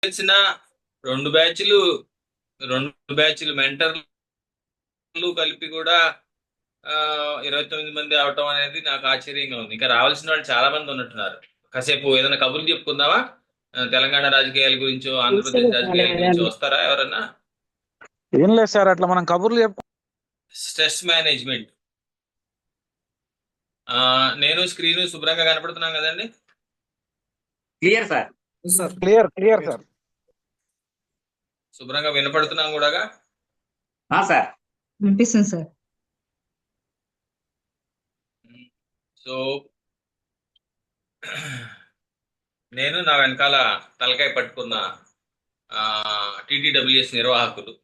తెలిసిన రెండు బ్యాచ్లు రెండు బ్యాచ్లు మెంటర్లు కలిపి కూడా 29 మంది అవటం అనేది నాకు ఆశ్చర్యంగా ఉంది. ఇంకా రావాల్సిన వాళ్ళు చాలా మంది ఉన్నట్టున్నారు. కాసేపు ఏదైనా కబుర్లు చెప్పుకుందామా? తెలంగాణ రాజకీయాల గురించో ఆంధ్రప్రదేశ్ రాజకీయాల గురించో వస్తారా ఎవరన్నా? ఏం లేదు సార్, అట్లా మనం కబుర్లు చెప్పు. Stress management. నేను స్క్రీన్ శుభ్రంగా కనపడుతున్నాం కదండి? Clear sir. Clear clear sir. శుభ్రంగా వినపడుతున్నాం కూడా సార్ వినిపిస్తుంది సార్. సో నేను నా వెనకాల తలకాయ పట్టుకున్న టీటీడబ్ల్యూఎస్ నిర్వాహకులు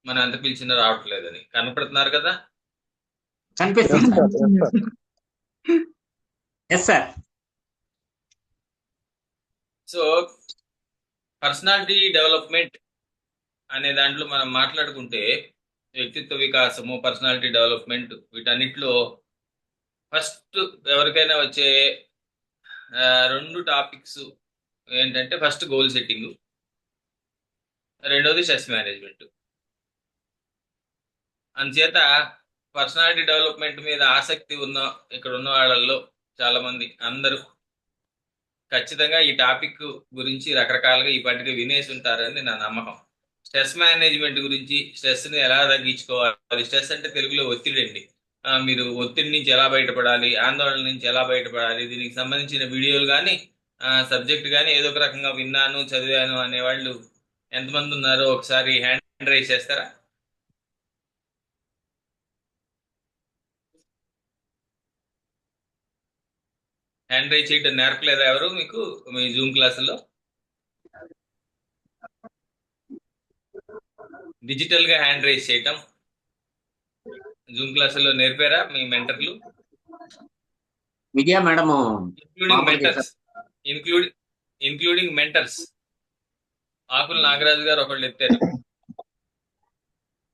మన ఎంత పిలిచినా రావట్లేదని కనపడుతున్నారు కదా? కనిపిస్తుంది. Yes sir. So personality development అనే దాంట్లో మనం మాట్లాడుకుంటే వ్యక్తిత్వ వికాసము, పర్సనాలిటీ డెవలప్మెంట్, వీటన్నిటిలో ఫస్ట్ ఎవరికైనా వచ్చే రెండు టాపిక్స్ ఏంటంటే, ఫస్ట్ గోల్ సెట్టింగ్, రెండోది స్ట్రెస్ మేనేజ్మెంట్. అందుచేత పర్సనాలిటీ డెవలప్మెంట్ మీద ఆసక్తి ఉన్న ఇక్కడ ఉన్న వాళ్ళల్లో చాలా మంది, అందరూ ఖచ్చితంగా ఈ టాపిక్ గురించి రకరకాలుగా ఈ పాటికి వినేసి ఉంటారని నా నమ్మకం. స్ట్రెస్ మేనేజ్మెంట్ గురించి, స్ట్రెస్ని ఎలా తగ్గించుకోవాలి, స్ట్రెస్ అంటే తెలుగులో ఒత్తిడి అండి. మీరు ఒత్తిడి నుంచి ఎలా బయటపడాలి, ఆందోళన నుంచి ఎలా బయటపడాలి, దీనికి సంబంధించిన వీడియోలు కానీ సబ్జెక్ట్ కానీ ఏదో ఒక రకంగా విన్నాను, చదివాను అనేవాళ్ళు ఎంతమంది ఉన్నారో ఒకసారి హ్యాండ్ రైజ్ చేస్తారా? హ్యాండ్ రైజ్ చేయడం నేర్పలేదా ఎవరు మీకు మీ జూమ్ క్లాసుల్లో? డిజిటల్ గా హ్యాండ్ రైజ్ చేయటం జూమ్ క్లాసుల్లో నేర్పారా మీ మెంటర్లు? Vijaya madam including mentors, including mentors. Akula Nagaraju garu ఒకళ్ళు ఎత్తారు,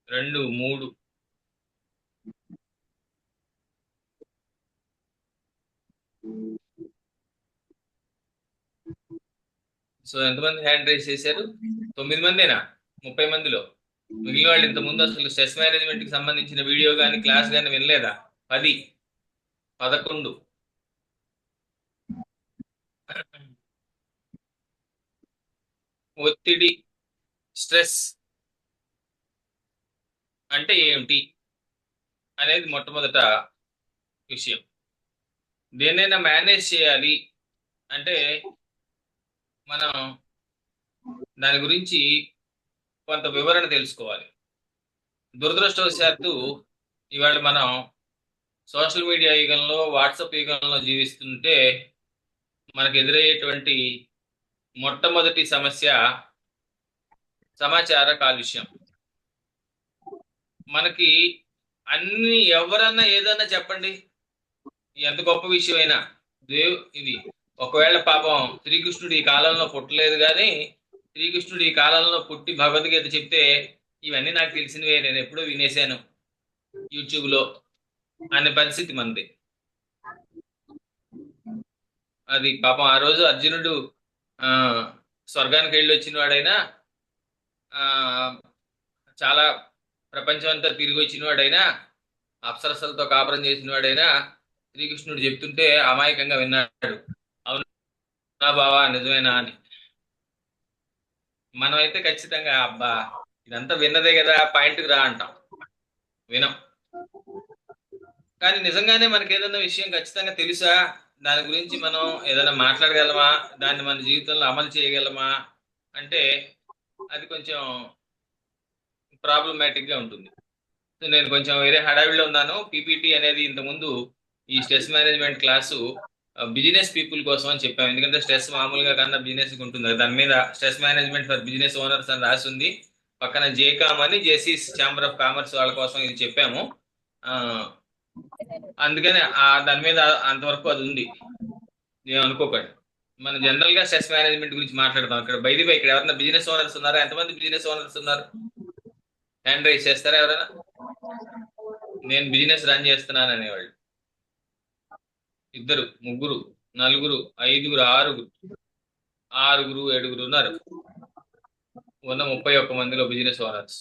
2 3. సో ఎంతమంది హ్యాండ్ రైజ్ చేశారు? 9 మందేనా 30 మందిలో? మిగిలిన వాళ్ళు ఇంత ముందు అసలు స్ట్రెస్ మేనేజ్మెంట్ కి సంబంధించిన వీడియో కానీ క్లాస్ కానీ వినలేదా? 10 11. ఒత్తిడి, స్ట్రెస్ అంటే ఏమిటి అనేది మొట్టమొదట విషయం. దేనైనా మేనేజ్ చేయాలి అంటే మనం దాని గురించి కొంత వివరణ తెలుసుకోవాలి. దురదృష్టవశాత్తు ఇవాళ మనం సోషల్ మీడియా యుగంలో, వాట్సాప్ యుగంలో జీవిస్తుంటే మనకు ఎదురయ్యేటువంటి మొట్టమొదటి సమస్య సమాచార కాలుష్యం. మనకి అన్ని ఎవరన్నా ఏదన్నా చెప్పండి, ఎంత గొప్ప విషయమైనా ఇది ఒకవేళ పాపం శ్రీకృష్ణుడు ఈ కాలంలో పుట్టలేదు కానీ శ్రీకృష్ణుడు ఈ కాలంలో పుట్టి భగవద్గీత చెప్తే ఇవన్నీ నాకు తెలిసినవే, నేను ఎప్పుడో వినేశాను యూట్యూబ్లో అనే పరిస్థితి మంది. అది పాపం ఆ రోజు అర్జునుడు స్వర్గానికి వెళ్ళి వచ్చిన వాడైనా, చాలా ప్రపంచం అంతా తిరిగి వచ్చిన వాడైనా, అప్సరసలతో కాపురం చేసిన వాడైనా శ్రీకృష్ణుడు చెప్తుంటే అమాయకంగా విన్నాడు, అవునా బావా నిజమేనా అని. మనమైతే ఖచ్చితంగా అబ్బా ఇదంతా విన్నదే కదా, పాయింట్కి రా అంటాం, వినం. కానీ నిజంగానే మనకి ఏదైనా విషయం ఖచ్చితంగా తెలుసా, దాని గురించి మనం ఏదైనా మాట్లాడగలమా, దాన్ని మన జీవితంలో అమలు చేయగలమా అంటే అది కొంచెం ప్రాబ్లమాటిక్గా ఉంటుంది. నేను కొంచెం వేరే హడావిడిలో ఉన్నాను. పీపీటీ అనేది ఇంతకుముందు ఈ stress management class business people కోసం అని చెప్పాము. ఎందుకంటే స్ట్రెస్ మామూలుగా కన్నా బిజినెస్ ఉంటుంది, దాని మీద stress management for business owners అని రాసి ఉంది. పక్కన జేకామ్ అని జేసీస్ ఛాంబర్ ఆఫ్ కామర్స్ వాళ్ళ కోసం ఇది చెప్పాము. అందుకని దాని మీద అంతవరకు అది ఉంది, ఏమనుకోకండి. మనం జనరల్ గా స్ట్రెస్ మేనేజ్మెంట్ గురించి మాట్లాడతాం. ఇక్కడ బై ఇక్కడ ఎవరైనా బిజినెస్ ఓనర్స్ ఉన్నారా? ఎంతమంది బిజినెస్ ఓనర్స్ ఉన్నారు? హ్యాండ్ రైజ్ చేస్తారా ఎవరైనా? నేను బిజినెస్ రన్ చేస్తున్నాను అనేవాళ్ళు 2 3 4 5 6. 6 7 ఉన్నారు ఉన్న 31 మందిలో business owners.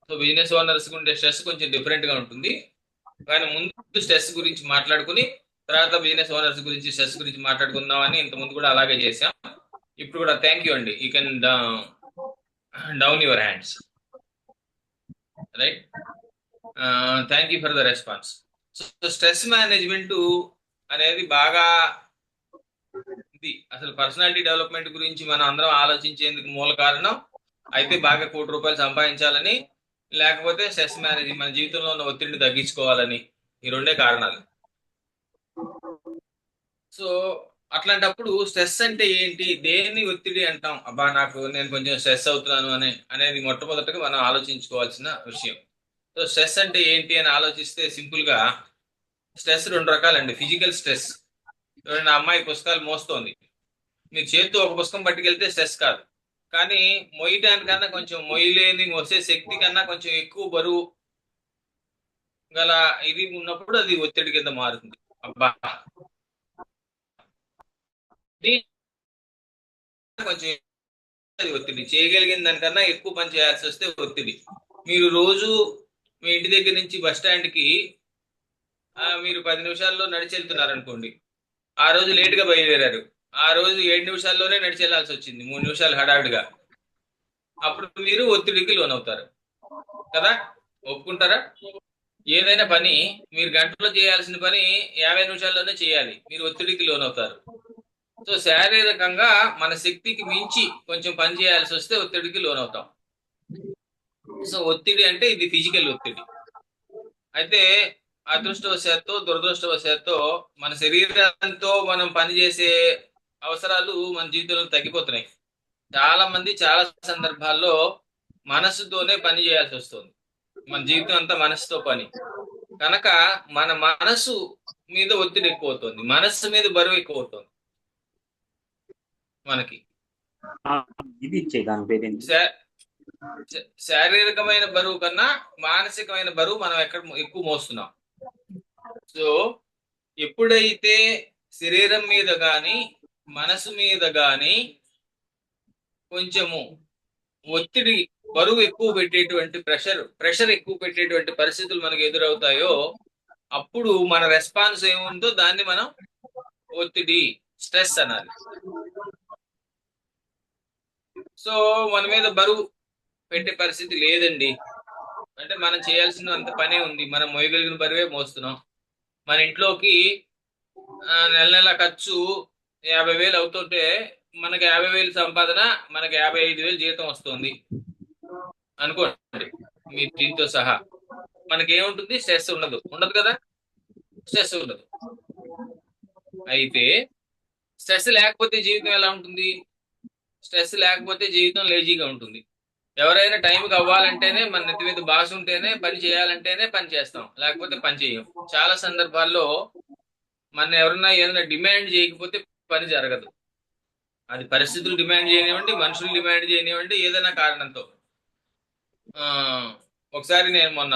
So business owners ఉండే స్ట్రెస్ కొంచెం డిఫరెంట్ గా ఉంటుంది. కానీ ముందు స్ట్రెస్ గురించి మాట్లాడుకుని తర్వాత బిజినెస్ ఓనర్స్ గురించి స్ట్రెస్ గురించి మాట్లాడుకుందాం అని ఇంత ముందు కూడా అలాగే చేసాం. ఇప్పుడు కూడా థ్యాంక్ యూ అండి. You can down your hands. Right. Thank you for the response. So stress management అనేది బాగా ఇది అసలు పర్సనాలిటీ డెవలప్మెంట్ గురించి మనం అందరం ఆలోచించేందుకు మూల కారణం అయితే బాగా ₹1,00,00,000 సంపాదించాలని, లేకపోతే స్ట్రెస్ మేనేజ్ మన జీవితంలో ఉన్న ఒత్తిడిని తగ్గించుకోవాలని. ఈ రెండే కారణాలు. సో అట్లాంటప్పుడు స్ట్రెస్ అంటే ఏంటి, దేన్ని ఒత్తిడి అంటాం, అబ్బా నేను కొంచెం స్ట్రెస్ అవుతున్నాను అనేది మొట్టమొదటిగా మనం ఆలోచించుకోవాల్సిన విషయం. సో స్ట్రెస్ అంటే ఏంటి అని ఆలోచిస్తే సింపుల్ గా స్ట్రెస్ 2 రకాలండి. Physical stress. ఎవరైనా అమ్మాయి పుస్తకాలు మోస్తోంది, మీరు చేతితో ఒక పుస్తకం పట్టుకెళ్తే స్ట్రెస్ కాదు. కానీ మోయటానికన్నా కొంచెం మొయ్యలేని మోసే శక్తి కన్నా కొంచెం ఎక్కువ బరువు గల ఇది ఉన్నప్పుడు అది ఒత్తిడి కింద మారుతుంది. అబ్బా కొంచెం అది ఒత్తిడి. చేయగలిగిన దానికన్నా ఎక్కువ పని చేయాల్సి వస్తే ఒత్తిడి. మీరు రోజు మీ ఇంటి దగ్గర నుంచి బస్ స్టాండ్కి మీరు 10 నిమిషాల్లో నడిచి వెళ్తున్నారు అనుకోండి. ఆ రోజు లేటుగా బయలుదేరారు, ఆ రోజు 7 నిమిషాల్లోనే నడిచి వెళ్లాల్సి వచ్చింది, 3 నిమిషాలు హడావిడిగా. అప్పుడు మీరు ఒత్తిడికి లోనవుతారు కదా. ఒప్పుకుంటారా? ఏదైనా పని మీరు గంటలో చేయాల్సిన పని 50 నిమిషాల్లోనే చేయాలి, మీరు ఒత్తిడికి లోనవుతారు. సో శారీరకంగా మన శక్తికి మించి కొంచెం పని చేయాల్సి వస్తే ఒత్తిడికి లోనవుతాం. సో ఒత్తిడి అంటే ఇది ఫిజికల్ ఒత్తిడి. అయితే అదృష్టవశాత్తు దురదృష్టవశాత్తు మన శరీరంతో మనం పనిచేసే అవసరాలు మన జీవితంలో తగ్గిపోతున్నాయి. చాలా మంది చాలా సందర్భాల్లో మనసుతోనే పని చేయాల్సి వస్తుంది. మన జీవితం అంతా మనసుతో పని కనుక మన మనసు మీద ఒత్తిడి ఎక్కువ అవుతుంది, మనస్సు మీద బరువు ఎక్కువ అవుతుంది మనకి. ఇది ఇచ్చే దాని పేరేంటి? శారీరకమైన బరువు కన్నా మానసికమైన బరువు మనం ఎక్కువ మోస్తున్నాం. సో ఎప్పుడైతే శరీరం మీద గాని మనసు మీద గాని కొంచెము ఒత్తిడి బరువు ఎక్కువ పెట్టేటువంటి ప్రెషర్ ఎక్కువ పెట్టేటువంటి పరిస్థితులు మనకు ఎదురవుతాయో అప్పుడు మన రెస్పాన్స్ ఏముందో దాన్ని మనం ఒత్తిడి, స్ట్రెస్ అనాలి. సో మన మీద బరువు పెట్టే పరిస్థితి లేదండి అంటే మనం చేయాల్సిన అంత పనే ఉంది, మనం మోయగలిగిన బరువే మోస్తున్నాం. మన ఇంట్లోకి నెల నెల ఖర్చు 50,000 అవుతుంటే మనకి 50,000 సంపాదన, మనకి 55,000 జీతం వస్తుంది అనుకోండి. మీ దీంతో సహా మనకేముంటుంది? స్ట్రెస్ ఉండదు కదా. స్ట్రెస్ ఉండదు. అయితే స్ట్రెస్ లేకపోతే జీవితం ఎలా ఉంటుంది? స్ట్రెస్ లేకపోతే జీవితం లేజీగా ఉంటుంది. ఎవరైనా టైంకి అవ్వాలంటేనే, మన నెత్తి మీద బాస్ ఉంటేనే, పని చేయాలంటేనే పని చేస్తాం, లేకపోతే పని చేయం. చాలా సందర్భాల్లో మన ఎవరన్నా ఏదైనా డిమాండ్ చేయకపోతే పని జరగదు. అది పరిస్థితులు డిమాండ్ చేయనివ్వండి, మనుషులు డిమాండ్ చేయనివ్వండి, ఏదైనా కారణంతో. ఒకసారి నేను మొన్న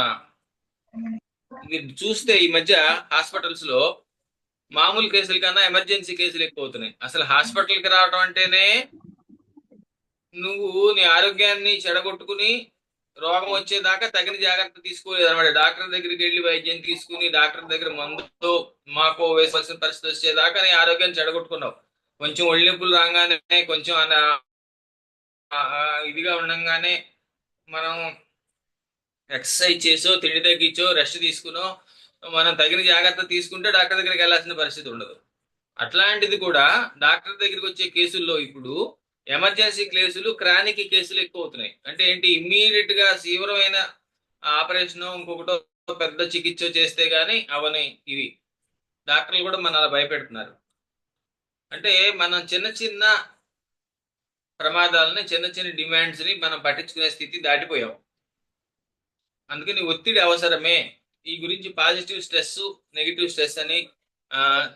మీరు చూస్తే ఈ మధ్య హాస్పిటల్స్ లో మామూలు కేసుల కన్నా ఎమర్జెన్సీ కేసులు ఎక్కువ అవుతున్నాయి. అసలు హాస్పిటల్కి రావడం అంటేనే నువ్వు నీ ఆరోగ్యాన్ని చెడగొట్టుకుని రోగం వచ్చేదాకా తగిన జాగ్రత్త తీసుకోలేదు అనమాట. డాక్టర్ దగ్గరికి వెళ్ళి వైద్యం తీసుకుని డాక్టర్ దగ్గర మందుతో మాకో వేసవలసిన పరిస్థితి వచ్చేదాకా నీ ఆరోగ్యాన్ని చెడగొట్టుకున్నావు. కొంచెం ఒళ్ళు నొప్పులు రాగానే, కొంచెం ఇదిగా ఉండగానే మనం ఎక్సర్సైజ్ చేసో, తిండి తగ్గించో, రెస్ట్ తీసుకునో మనం తగిన జాగ్రత్త తీసుకుంటే డాక్టర్ దగ్గరికి వెళ్ళాల్సిన పరిస్థితి ఉండదు. అట్లాంటిది కూడా డాక్టర్ దగ్గరికి వచ్చే కేసుల్లో ఇప్పుడు ఎమర్జెన్సీ కేసులు, క్రానిక్ కేసులు ఎక్కువ అవుతున్నాయి. అంటే ఏంటి? ఇమ్మీడియట్ గా తీవ్రమైన ఆపరేషన్, ఇంకొకటో పెద్ద చికిత్స చేస్తే గానీ అవని ఇవి డాక్టర్లు కూడా మన అలా భయపెడుతున్నారు. అంటే మనం చిన్న చిన్న ప్రమాదాలని, చిన్న చిన్న డిమాండ్స్ ని మనం పట్టించుకునే స్థితి దాటిపోయాం. అందుకని ఒత్తిడి అవసరమే. ఈ గురించి పాజిటివ్ స్ట్రెస్, నెగిటివ్ స్ట్రెస్ అని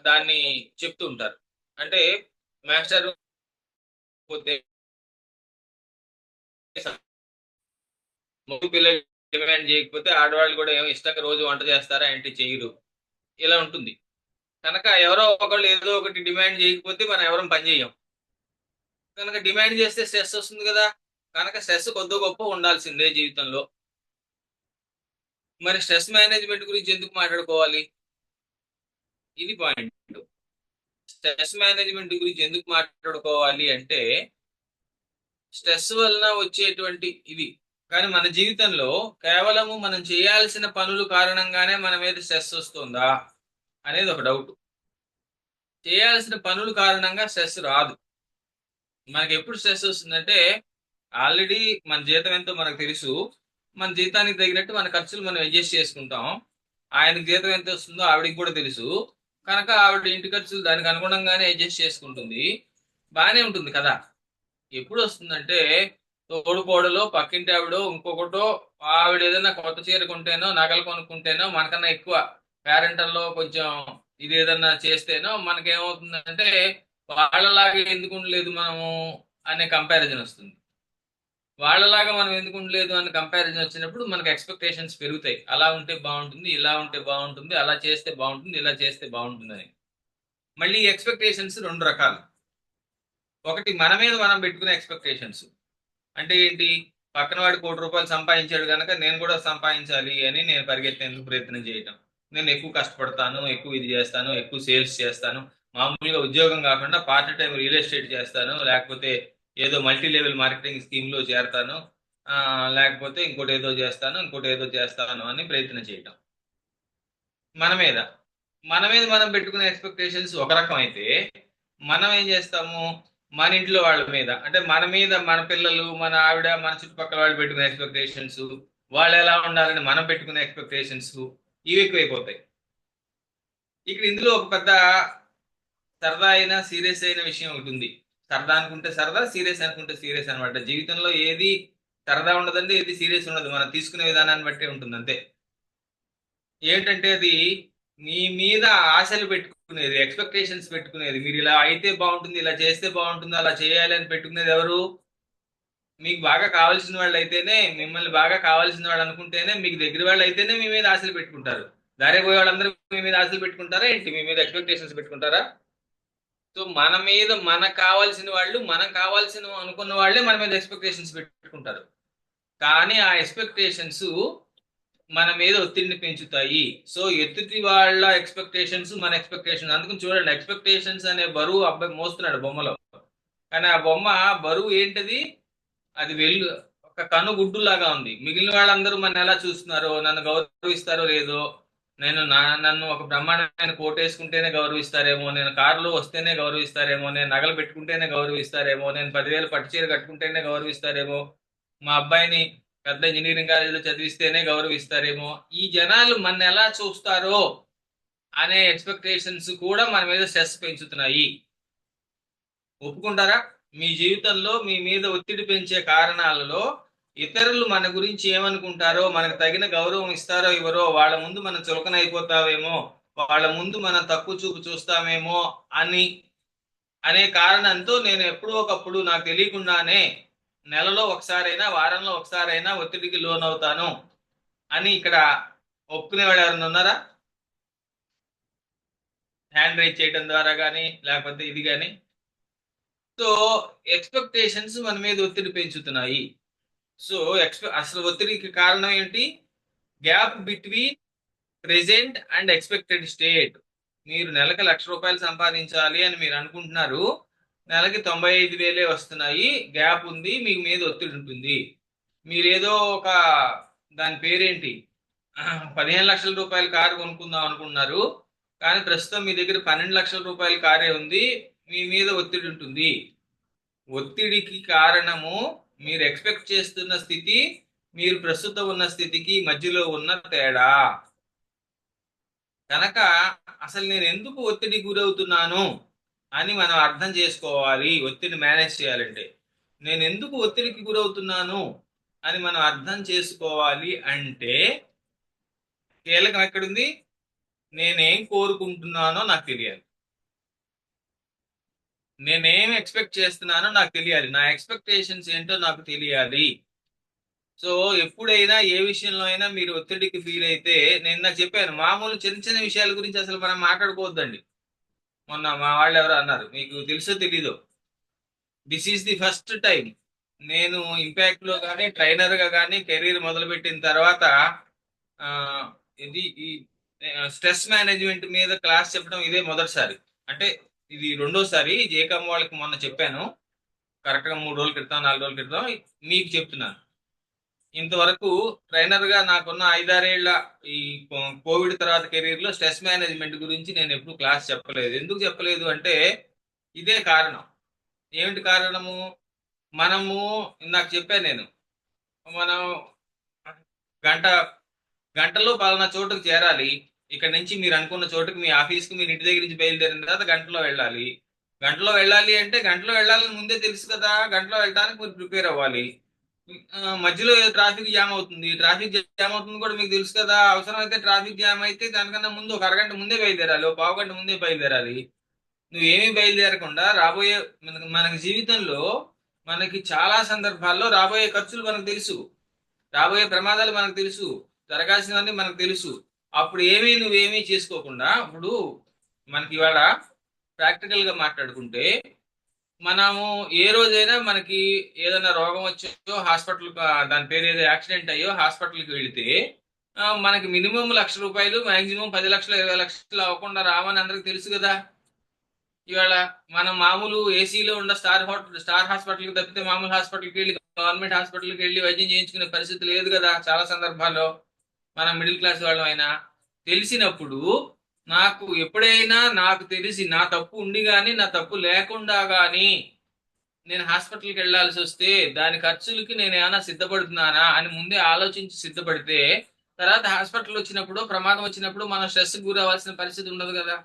దాన్ని చెప్తూ ఉంటారు. అంటే మాస్టర్ పోతే మగ పిల్లలు డిమాండ్ చేయకపోతే ఆడవాళ్ళు కూడా ఏమో ఇష్టంగా రోజు వంట చేస్తారా అంటే చేయరు. ఇలా ఉంటుంది. కనుక ఎవరో ఒకళ్ళు ఏదో ఒకటి డిమాండ్ చేయకపోతే మనం ఎవరం పని చేయం. కనుక డిమాండ్ చేస్తే స్ట్రెస్ వస్తుంది కదా. కనుక స్ట్రెస్ కొద్ది గొప్ప ఉండాల్సిందే జీవితంలో. మరి స్ట్రెస్ మేనేజ్మెంట్ గురించి ఎందుకు మాట్లాడుకోవాలి? ఇది పాయింట్. స్ట్రెస్ మేనేజ్మెంట్ గురించి ఎందుకు మాట్లాడుకోవాలి అంటే, స్ట్రెస్ వలన వచ్చేటువంటి ఇవి. కానీ మన జీవితంలో కేవలము మనం చేయాల్సిన పనులు కారణంగానే మన మీద స్ట్రెస్ వస్తుందా అనేది ఒక డౌట్. చేయాల్సిన పనుల కారణంగా స్ట్రెస్ రాదు. మనకి ఎప్పుడు స్ట్రెస్ వస్తుందంటే, ఆల్రెడీ మన జీతం ఎంతో మనకు తెలుసు. మన జీతానికి తగినట్టు మన ఖర్చులు మనం అడ్జస్ట్ చేసుకుంటాం. ఆయనకి జీతం ఎంత వస్తుందో ఆవిడకి కూడా తెలుసు. కనుక ఆవిడ ఇంటి ఖర్చులు దానికి అనుగుణంగానే అడ్జస్ట్ చేసుకుంటుంది. బాగానే ఉంటుంది కదా. ఎప్పుడు వస్తుందంటే, తోడుకోడలో పక్కింటి ఆవిడో ఇంకొకటో ఆవిడ ఏదైనా కొత్త చీర కొంటేనో నగలు కొనుక్కుంటేనో మనకన్నా ఎక్కువ పేరెంటల్లో కొంచెం ఇది ఏదన్నా చేస్తేనో మనకేమవుతుందంటే, వాళ్ళలాగా ఎందుకు ఉండలేదు మనము అనే కంపారిజన్ వస్తుంది. వాళ్ళలాగా మనం ఎందుకు ఉండలేదు అనే కంపారిజన్ వచ్చినప్పుడు మనకు ఎక్స్పెక్టేషన్స్ పెరుగుతాయి. అలా ఉంటే బాగుంటుంది, ఇలా ఉంటే బాగుంటుంది, అలా చేస్తే బాగుంటుంది, ఇలా చేస్తే బాగుంటుంది అని. మళ్ళీ ఎక్స్పెక్టేషన్స్ రెండు రకాలు. ఒకటి మన మీద మనం పెట్టుకునే ఎక్స్పెక్టేషన్స్. అంటే ఏంటి? పక్కన వాడు ₹1,00,00,000 సంపాదించాడు కనుక నేను కూడా సంపాదించాలి అని నేను పరిగెత్తేందుకు ప్రయత్నం చేయటం. నేను ఎక్కువ కష్టపడతాను, ఎక్కువ ఇది చేస్తాను, ఎక్కువ సేల్స్ చేస్తాను. మామూలుగా ఉద్యోగం కాకుండా పార్ట్ టైం రియల్ ఎస్టేట్ చేస్తాను, లేకపోతే ఏదో మల్టీ లెవెల్ మార్కెటింగ్ స్కీమ్లో చేరతాను, లేకపోతే ఇంకోటి ఏదో చేస్తాను అని ప్రయత్నం చేయటం. మన మీద మనం పెట్టుకునే ఎక్స్పెక్టేషన్స్ ఒక రకం అయితే, మనం ఏం చేస్తాము? మన ఇంట్లో వాళ్ళ మీద, అంటే మన మీద మన పిల్లలు, మన ఆవిడ, మన చుట్టుపక్కల వాళ్ళు పెట్టుకునే ఎక్స్పెక్టేషన్స్, వాళ్ళు ఎలా ఉండాలని మనం పెట్టుకునే ఎక్స్పెక్టేషన్స్, ఇవి ఎక్కువైపోతాయి. ఇక్కడ ఇందులో ఒక పెద్ద సరదా అయినా సీరియస్ అయిన విషయం ఒకటి ఉంది. సరదా అనుకుంటే సరదా, సీరియస్ అనుకుంటే సీరియస్ అనమాట. జీవితంలో ఏది సరదా ఉండదండి, ఏది సీరియస్ ఉండదు. మనం తీసుకునే విధానాన్ని బట్టే ఉంటుంది అంతే. ఏంటంటే అది మీ మీద ఆశలు పెట్టుకునేది, ఎక్స్పెక్టేషన్స్ పెట్టుకునేది. మీరు ఇలా అయితే బాగుంటుంది, ఇలా చేస్తే బాగుంటుంది, అలా చేయాలి అని పెట్టుకునేది ఎవరు? మీకు బాగా కావాల్సిన వాళ్ళు అయితేనే, మిమ్మల్ని బాగా కావాల్సిన వాళ్ళు అనుకుంటేనే, మీకు దగ్గర వాళ్ళు అయితేనే మీ మీద ఆశలు పెట్టుకుంటారు. దారే పోయే వాళ్ళందరూ మీ మీద ఆశలు పెట్టుకుంటారా ఏంటి? మీ మీద ఎక్స్పెక్టేషన్స్ పెట్టుకుంటారా? సో మన మీద మనకు కావాల్సిన వాళ్ళు, మనం కావాల్సిన అనుకున్న వాళ్ళే మన మీద ఎక్స్పెక్టేషన్స్ పెట్టుకుంటారు. కానీ ఆ ఎక్స్పెక్టేషన్స్ మన మీద ఒత్తిడిని పెంచుతాయి. సో ఎదుటి వాళ్ళ ఎక్స్పెక్టేషన్స్ మన ఎక్స్పెక్టేషన్. అందుకని చూడండి, ఎక్స్పెక్టేషన్స్ అనే బరువు అబ్బాయి మోస్తున్నాడు బొమ్మలో. కానీ ఆ బొమ్మ బరువు ఏంటది? అది ఒక కనుగుడ్డులాగా ఉంది. మిగిలిన వాళ్ళందరూ మన ఎలా చూస్తున్నారో, నన్ను గౌరవిస్తారో లేదో, నన్ను ఒక బ్రహ్మాండమైన కోట్ వేసుకుంటేనే గౌరవిస్తారేమో, నేను కారులో వస్తేనే గౌరవిస్తారేమో, నేను నగలు పెట్టుకుంటేనే గౌరవిస్తారేమో, నేను 10,000 పట్టు చీర కట్టుకుంటేనే గౌరవిస్తారేమో, మా అబ్బాయిని పెద్ద ఇంజనీరింగ్ కాలేజీలో చదివిస్తేనే గౌరవిస్తారేమో, ఈ జనాలు మన ఎలా చూస్తారో అనే ఎక్స్పెక్టేషన్స్ కూడా మన మీద స్ట్రెస్ పెంచుతున్నాయి. ఒప్పుకుంటారా? మీ జీవితంలో మీ మీద ఒత్తిడి పెంచే కారణాలలో ఇతరులు మన గురించి ఏమనుకుంటారో, మనకు తగిన గౌరవం ఇస్తారో ఇవ్వరో, వాళ్ళ ముందు మనం చులకన అయిపోతావేమో, వాళ్ళ ముందు మనం తక్కువ చూపు చూస్తామేమో అనే కారణంతో నేను ఎప్పుడో ఒకప్పుడు నాకు తెలియకుండానే నెలలో ఒకసారైనా, వారంలో ఒకసారైనా ఒత్తిడికి లోనవుతాను అని ఇక్కడ ఒప్పుకునేవాళ్ళు ఎవరైనా ఉన్నారా? హ్యాండ్ రైజ్ చేయడం ద్వారా కానీ, లేకపోతే ఇది కానీ. సో ఎక్స్పెక్టేషన్స్ మన మీద ఒత్తిడి పెంచుతున్నాయి. సో అసలు ఒత్తిడికి కారణం ఏంటి? Gap between present and expected state. మీరు నెలకు ₹1,00,000 సంపాదించాలి అని మీరు అనుకుంటున్నారు, నెలకి 95,000 వస్తున్నాయి, గ్యాప్ ఉంది, మీకు మీద ఒత్తిడి ఉంటుంది. మీరేదో ఒక దాని పేరేంటి, ₹15,00,000 కారు కొనుక్కుందాం అనుకుంటున్నారు, కానీ ప్రస్తుతం మీ దగ్గర ₹12,00,000 కారే ఉంది, మీ మీద ఒత్తిడి ఉంటుంది. ఒత్తిడికి కారణము మీరు ఎక్స్పెక్ట్ చేస్తున్న స్థితి, మీరు ప్రస్తుతం ఉన్న స్థితికి మధ్యలో ఉన్న తేడా. కనుక అసలు నేను ఎందుకు ఒత్తిడి గురవుతున్నాను అని మనం అర్థం చేసుకోవాలి. ఒత్తిడి మేనేజ్ చేయాలంటే నేను ఎందుకు ఒత్తిడికి గురవుతున్నాను అని మనం అర్థం చేసుకోవాలి అంటే, కీలకం ఎక్కడుంది? నేనేం కోరుకుంటున్నానో నాకు తెలియాలి, నేనేం ఎక్స్పెక్ట్ చేస్తున్నానో నాకు తెలియాలి, నా ఎక్స్పెక్టేషన్స్ ఏంటో నాకు తెలియాలి. సో ఎప్పుడైనా ఏ విషయంలో అయినా మీరు ఒత్తిడికి ఫీల్ అయితే, నేను నాకు చెప్పాను, మామూలు చిన్న చిన్న విషయాల గురించి అసలు మనం మాట్లాడుకోవద్దండి. మొన్న మా వాళ్ళు ఎవరో అన్నారు, మీకు తెలుసో తెలీదో, this is the first time నేను ఇంపాక్ట్ లో కానీ ట్రైనర్ గా కానీ కెరీర్ మొదలుపెట్టిన తర్వాత ఆ, ఇది ఈ స్ట్రెస్ మేనేజ్మెంట్ మీద క్లాస్ చెప్పడం ఇదే మొదటిసారి. అంటే ఇది రెండోసారి జేకమ్ వాళ్ళకి మొన్న చెప్పాను, కరెక్ట్ గా 3 రోజుల క్రితం 4 రోజుల క్రితం మీకు చెప్తున్నాను. ఇంతవరకు ట్రైనర్ గా నాకున్న 5-6 ఏళ్ల ఈ కోవిడ్ తర్వాత కెరీర్ లో స్ట్రెస్ మేనేజ్మెంట్ గురించి నేను ఎప్పుడు క్లాస్ చెప్పలేదు. ఎందుకు చెప్పలేదు అంటే ఇదే కారణం. ఏమిటి కారణము? మనము ఇందాక చెప్పాను నేను, మనం గంట గంటలో పలానా చోటుకు చేరాలి. ఇక్కడ నుంచి మీరు అనుకున్న చోటుకి, మీ ఆఫీస్కి మీరు ఇంటి దగ్గర నుంచి బయలుదేరిన తర్వాత గంటలో వెళ్ళాలి. గంటలో వెళ్ళాలి అంటే గంటలో వెళ్ళాలని ముందే తెలుసు కదా, గంటలో వెళ్ళడానికి మీరు ప్రిపేర్ అవ్వాలి. మధ్యలో ట్రాఫిక్ జామ్ అవుతుంది, ట్రాఫిక్ జామ్ అవుతుంది కూడా మీకు తెలుసు కదా. అవసరమైతే ట్రాఫిక్ జామ్ అయితే దానికన్నా ముందు ఒక అరగంట ముందే బయలుదేరాలి, ఒక పావు గంట ముందే బయలుదేరాలి. నువ్వేమీ బయలుదేరకుండా రాబోయే మనకి జీవితంలో మనకి చాలా సందర్భాల్లో రాబోయే ఖర్చులు మనకు తెలుసు, రాబోయే ప్రమాదాలు మనకు తెలుసు, జరగాల్సినవన్నీ మనకు తెలుసు. అప్పుడు నువ్వేమీ చేసుకోకుండా, ఇప్పుడు మనకి ఇవాళ ప్రాక్టికల్ గా మాట్లాడుకుంటే, మనము ఏ రోజైనా మనకి ఏదైనా రోగం వచ్చో హాస్పిటల్, దాని పేరు ఏదో యాక్సిడెంట్ అయ్యో హాస్పిటల్కి వెళితే మనకి మినిమం ₹1,00,000, మాక్సిమం 10 లక్షలు 20 లక్షలు అవ్వకుండా రావని అందరికి తెలుసు కదా. ఇవాళ మనం మామూలు ఏసీలో ఉన్న స్టార్ హాస్పిటల్కి తప్పితే మామూలు హాస్పిటల్కి వెళ్ళి, గవర్నమెంట్ హాస్పిటల్కి వెళ్ళి వైద్యం చేయించుకునే పరిస్థితి లేదు కదా చాలా సందర్భాల్లో. మనం మిడిల్ క్లాస్ వాళ్ళం అయినా తెలిసినప్పుడు, నాకు ఎప్పుడైనా నాకు తెలిసి నా తప్పు ఉండి కానీ నా తప్పు లేకుండా కానీ నేను హాస్పిటల్కి వెళ్ళాల్సి వస్తే దాని ఖర్చులకి నేను ఏమైనా సిద్ధపడుతున్నానా అని ముందే ఆలోచించి సిద్ధపడితే తర్వాత హాస్పిటల్ వచ్చినప్పుడు, ప్రమాదం వచ్చినప్పుడు మనం స్ట్రెస్ గురవ్వాల్సిన పరిస్థితి ఉండదు కదా.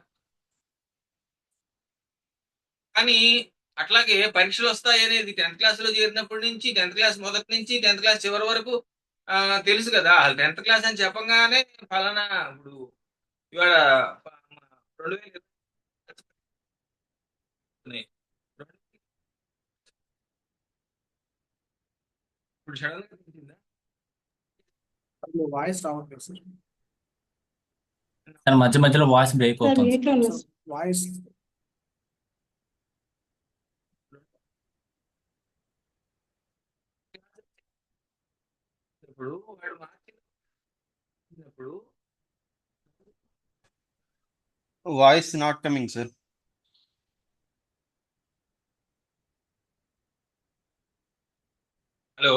కానీ అట్లాగే పరీక్షలు వస్తాయి అనేది 10th క్లాస్ లో చేరినప్పటి నుంచి, 10th క్లాస్ మొదటి నుంచి 10th క్లాస్ చివరి వరకు తెలుసు కదా. 10th క్లాస్ అని చెప్పగానే ఫలానా, ఇప్పుడు ఇవాళ 2020 ఇప్పుడు సడన్ గా తెలిసిందా? వాయిస్ రావట్లేదు సార్. సార్ మధ్య మధ్యలో వాయిస్ బ్రేక్ సార్ అవుతుంది. మ్యూట్లో ఉన్నా సార్. వాయిస్ ఇప్పుడు వాడు మార్చినప్పుడు Voice not coming, sir. Hello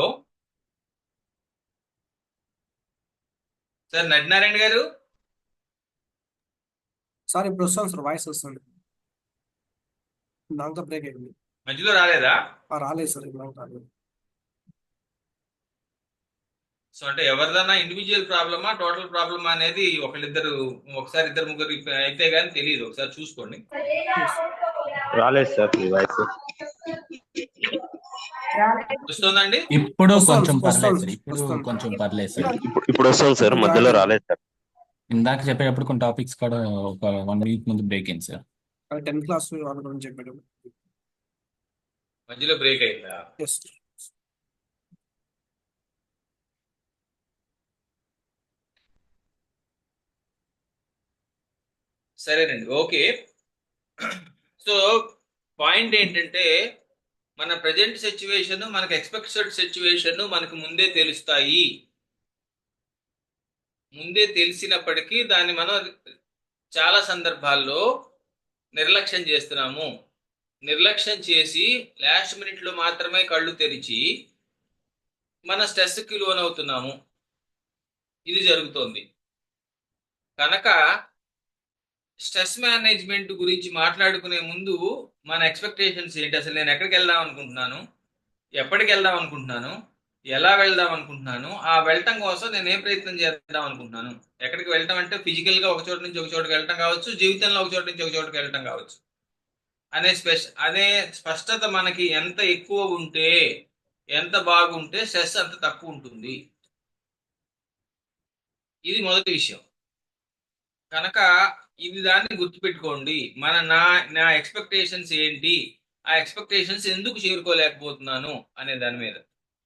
sir, Nadinarayana garu. Sir ఇప్పుడు వస్తాను సార్, వాయిస్ వస్తుంది. దాంతో బ్రేక్ అయింది. మధ్యలో రాలేదా? రాలేదు సార్, ఇప్పుడు రాలేదు. సో అంటే ఎవరిదన్నా ఇండివిజువల్ ప్రాబ్లమా టోటల్ ప్రాబ్లమా అనేది ఒకళ్ళిద్దరు, ఒకసారి ఇద్దరు ముగ్గురు అయితే గానీ తెలియదు. ఒకసారి చూసుకోండి. రాలేదు సార్ మీ వాయిస్. వస్తుందండి? ఇప్పుడు వస్తుంది, కొంచెం పర్లేదు వస్తుంది, సార్. ఇప్పుడు వస్తుంది. కొంచెం పర్లేదు సార్. ఇప్పుడు వస్తుంది సార్, మధ్యలో రాలేదు సార్. ఇందాక చెప్పేటప్పుడు కొన్ని టాపిక్స్ కూడా ఒక 1 వీక్ ముందు బ్రేక్ అయింది సార్. 10th క్లాస్ వాళ్ళ గురించి చెప్పాడు. మధ్యలో బ్రేక్ అయిందా? ఎస్. సరేనండి, ఓకే. సో పాయింట్ ఏంటంటే, మన ప్రజెంట్ సిచ్యువేషన్, మనకు ఎక్స్పెక్టెడ్ సిచ్యువేషన్ మనకు ముందే తెలుస్తాయి. ముందే తెలిసినప్పటికీ దాన్ని మనం చాలా సందర్భాల్లో నిర్లక్ష్యం చేస్తున్నాము. నిర్లక్ష్యం చేసి లాస్ట్ మినిట్లో మాత్రమే కళ్ళు తెరిచి మన స్ట్రెస్కి లోనవుతున్నాము. ఇది జరుగుతోంది. కనుక స్ట్రెస్ మేనేజ్మెంట్ గురించి మాట్లాడుకునే ముందు మన ఎక్స్పెక్టేషన్స్ ఏంటి, అసలు నేను ఎక్కడికి వెళ్దాం అనుకుంటున్నాను, ఎప్పటికి వెళ్దాం అనుకుంటున్నాను, ఎలా వెళ్దాం అనుకుంటున్నాను, ఆ వెళ్ళటం కోసం నేను ఏం ప్రయత్నం చేద్దాం అనుకుంటున్నాను. ఎక్కడికి వెళ్ళటం అంటే ఫిజికల్ గా ఒక చోటు నుంచి ఒక చోటుకి వెళ్ళటం కావచ్చు, జీవితంలో ఒక చోటు నుంచి ఒక చోటుకి వెళ్ళటం కావచ్చు. అనే స్పష్టత మనకి ఎంత ఎక్కువ ఉంటే, ఎంత బాగుంటే స్ట్రెస్ అంత తక్కువ ఉంటుంది. ఇది మొదటి విషయం. కనుక ఇది దాన్ని గుర్తుపెట్టుకోండి. నా ఎక్స్పెక్టేషన్స్ ఏంటి, ఆ ఎక్స్పెక్టేషన్స్ ఎందుకు చేరుకోలేకపోతున్నాను అనే దాని మీద.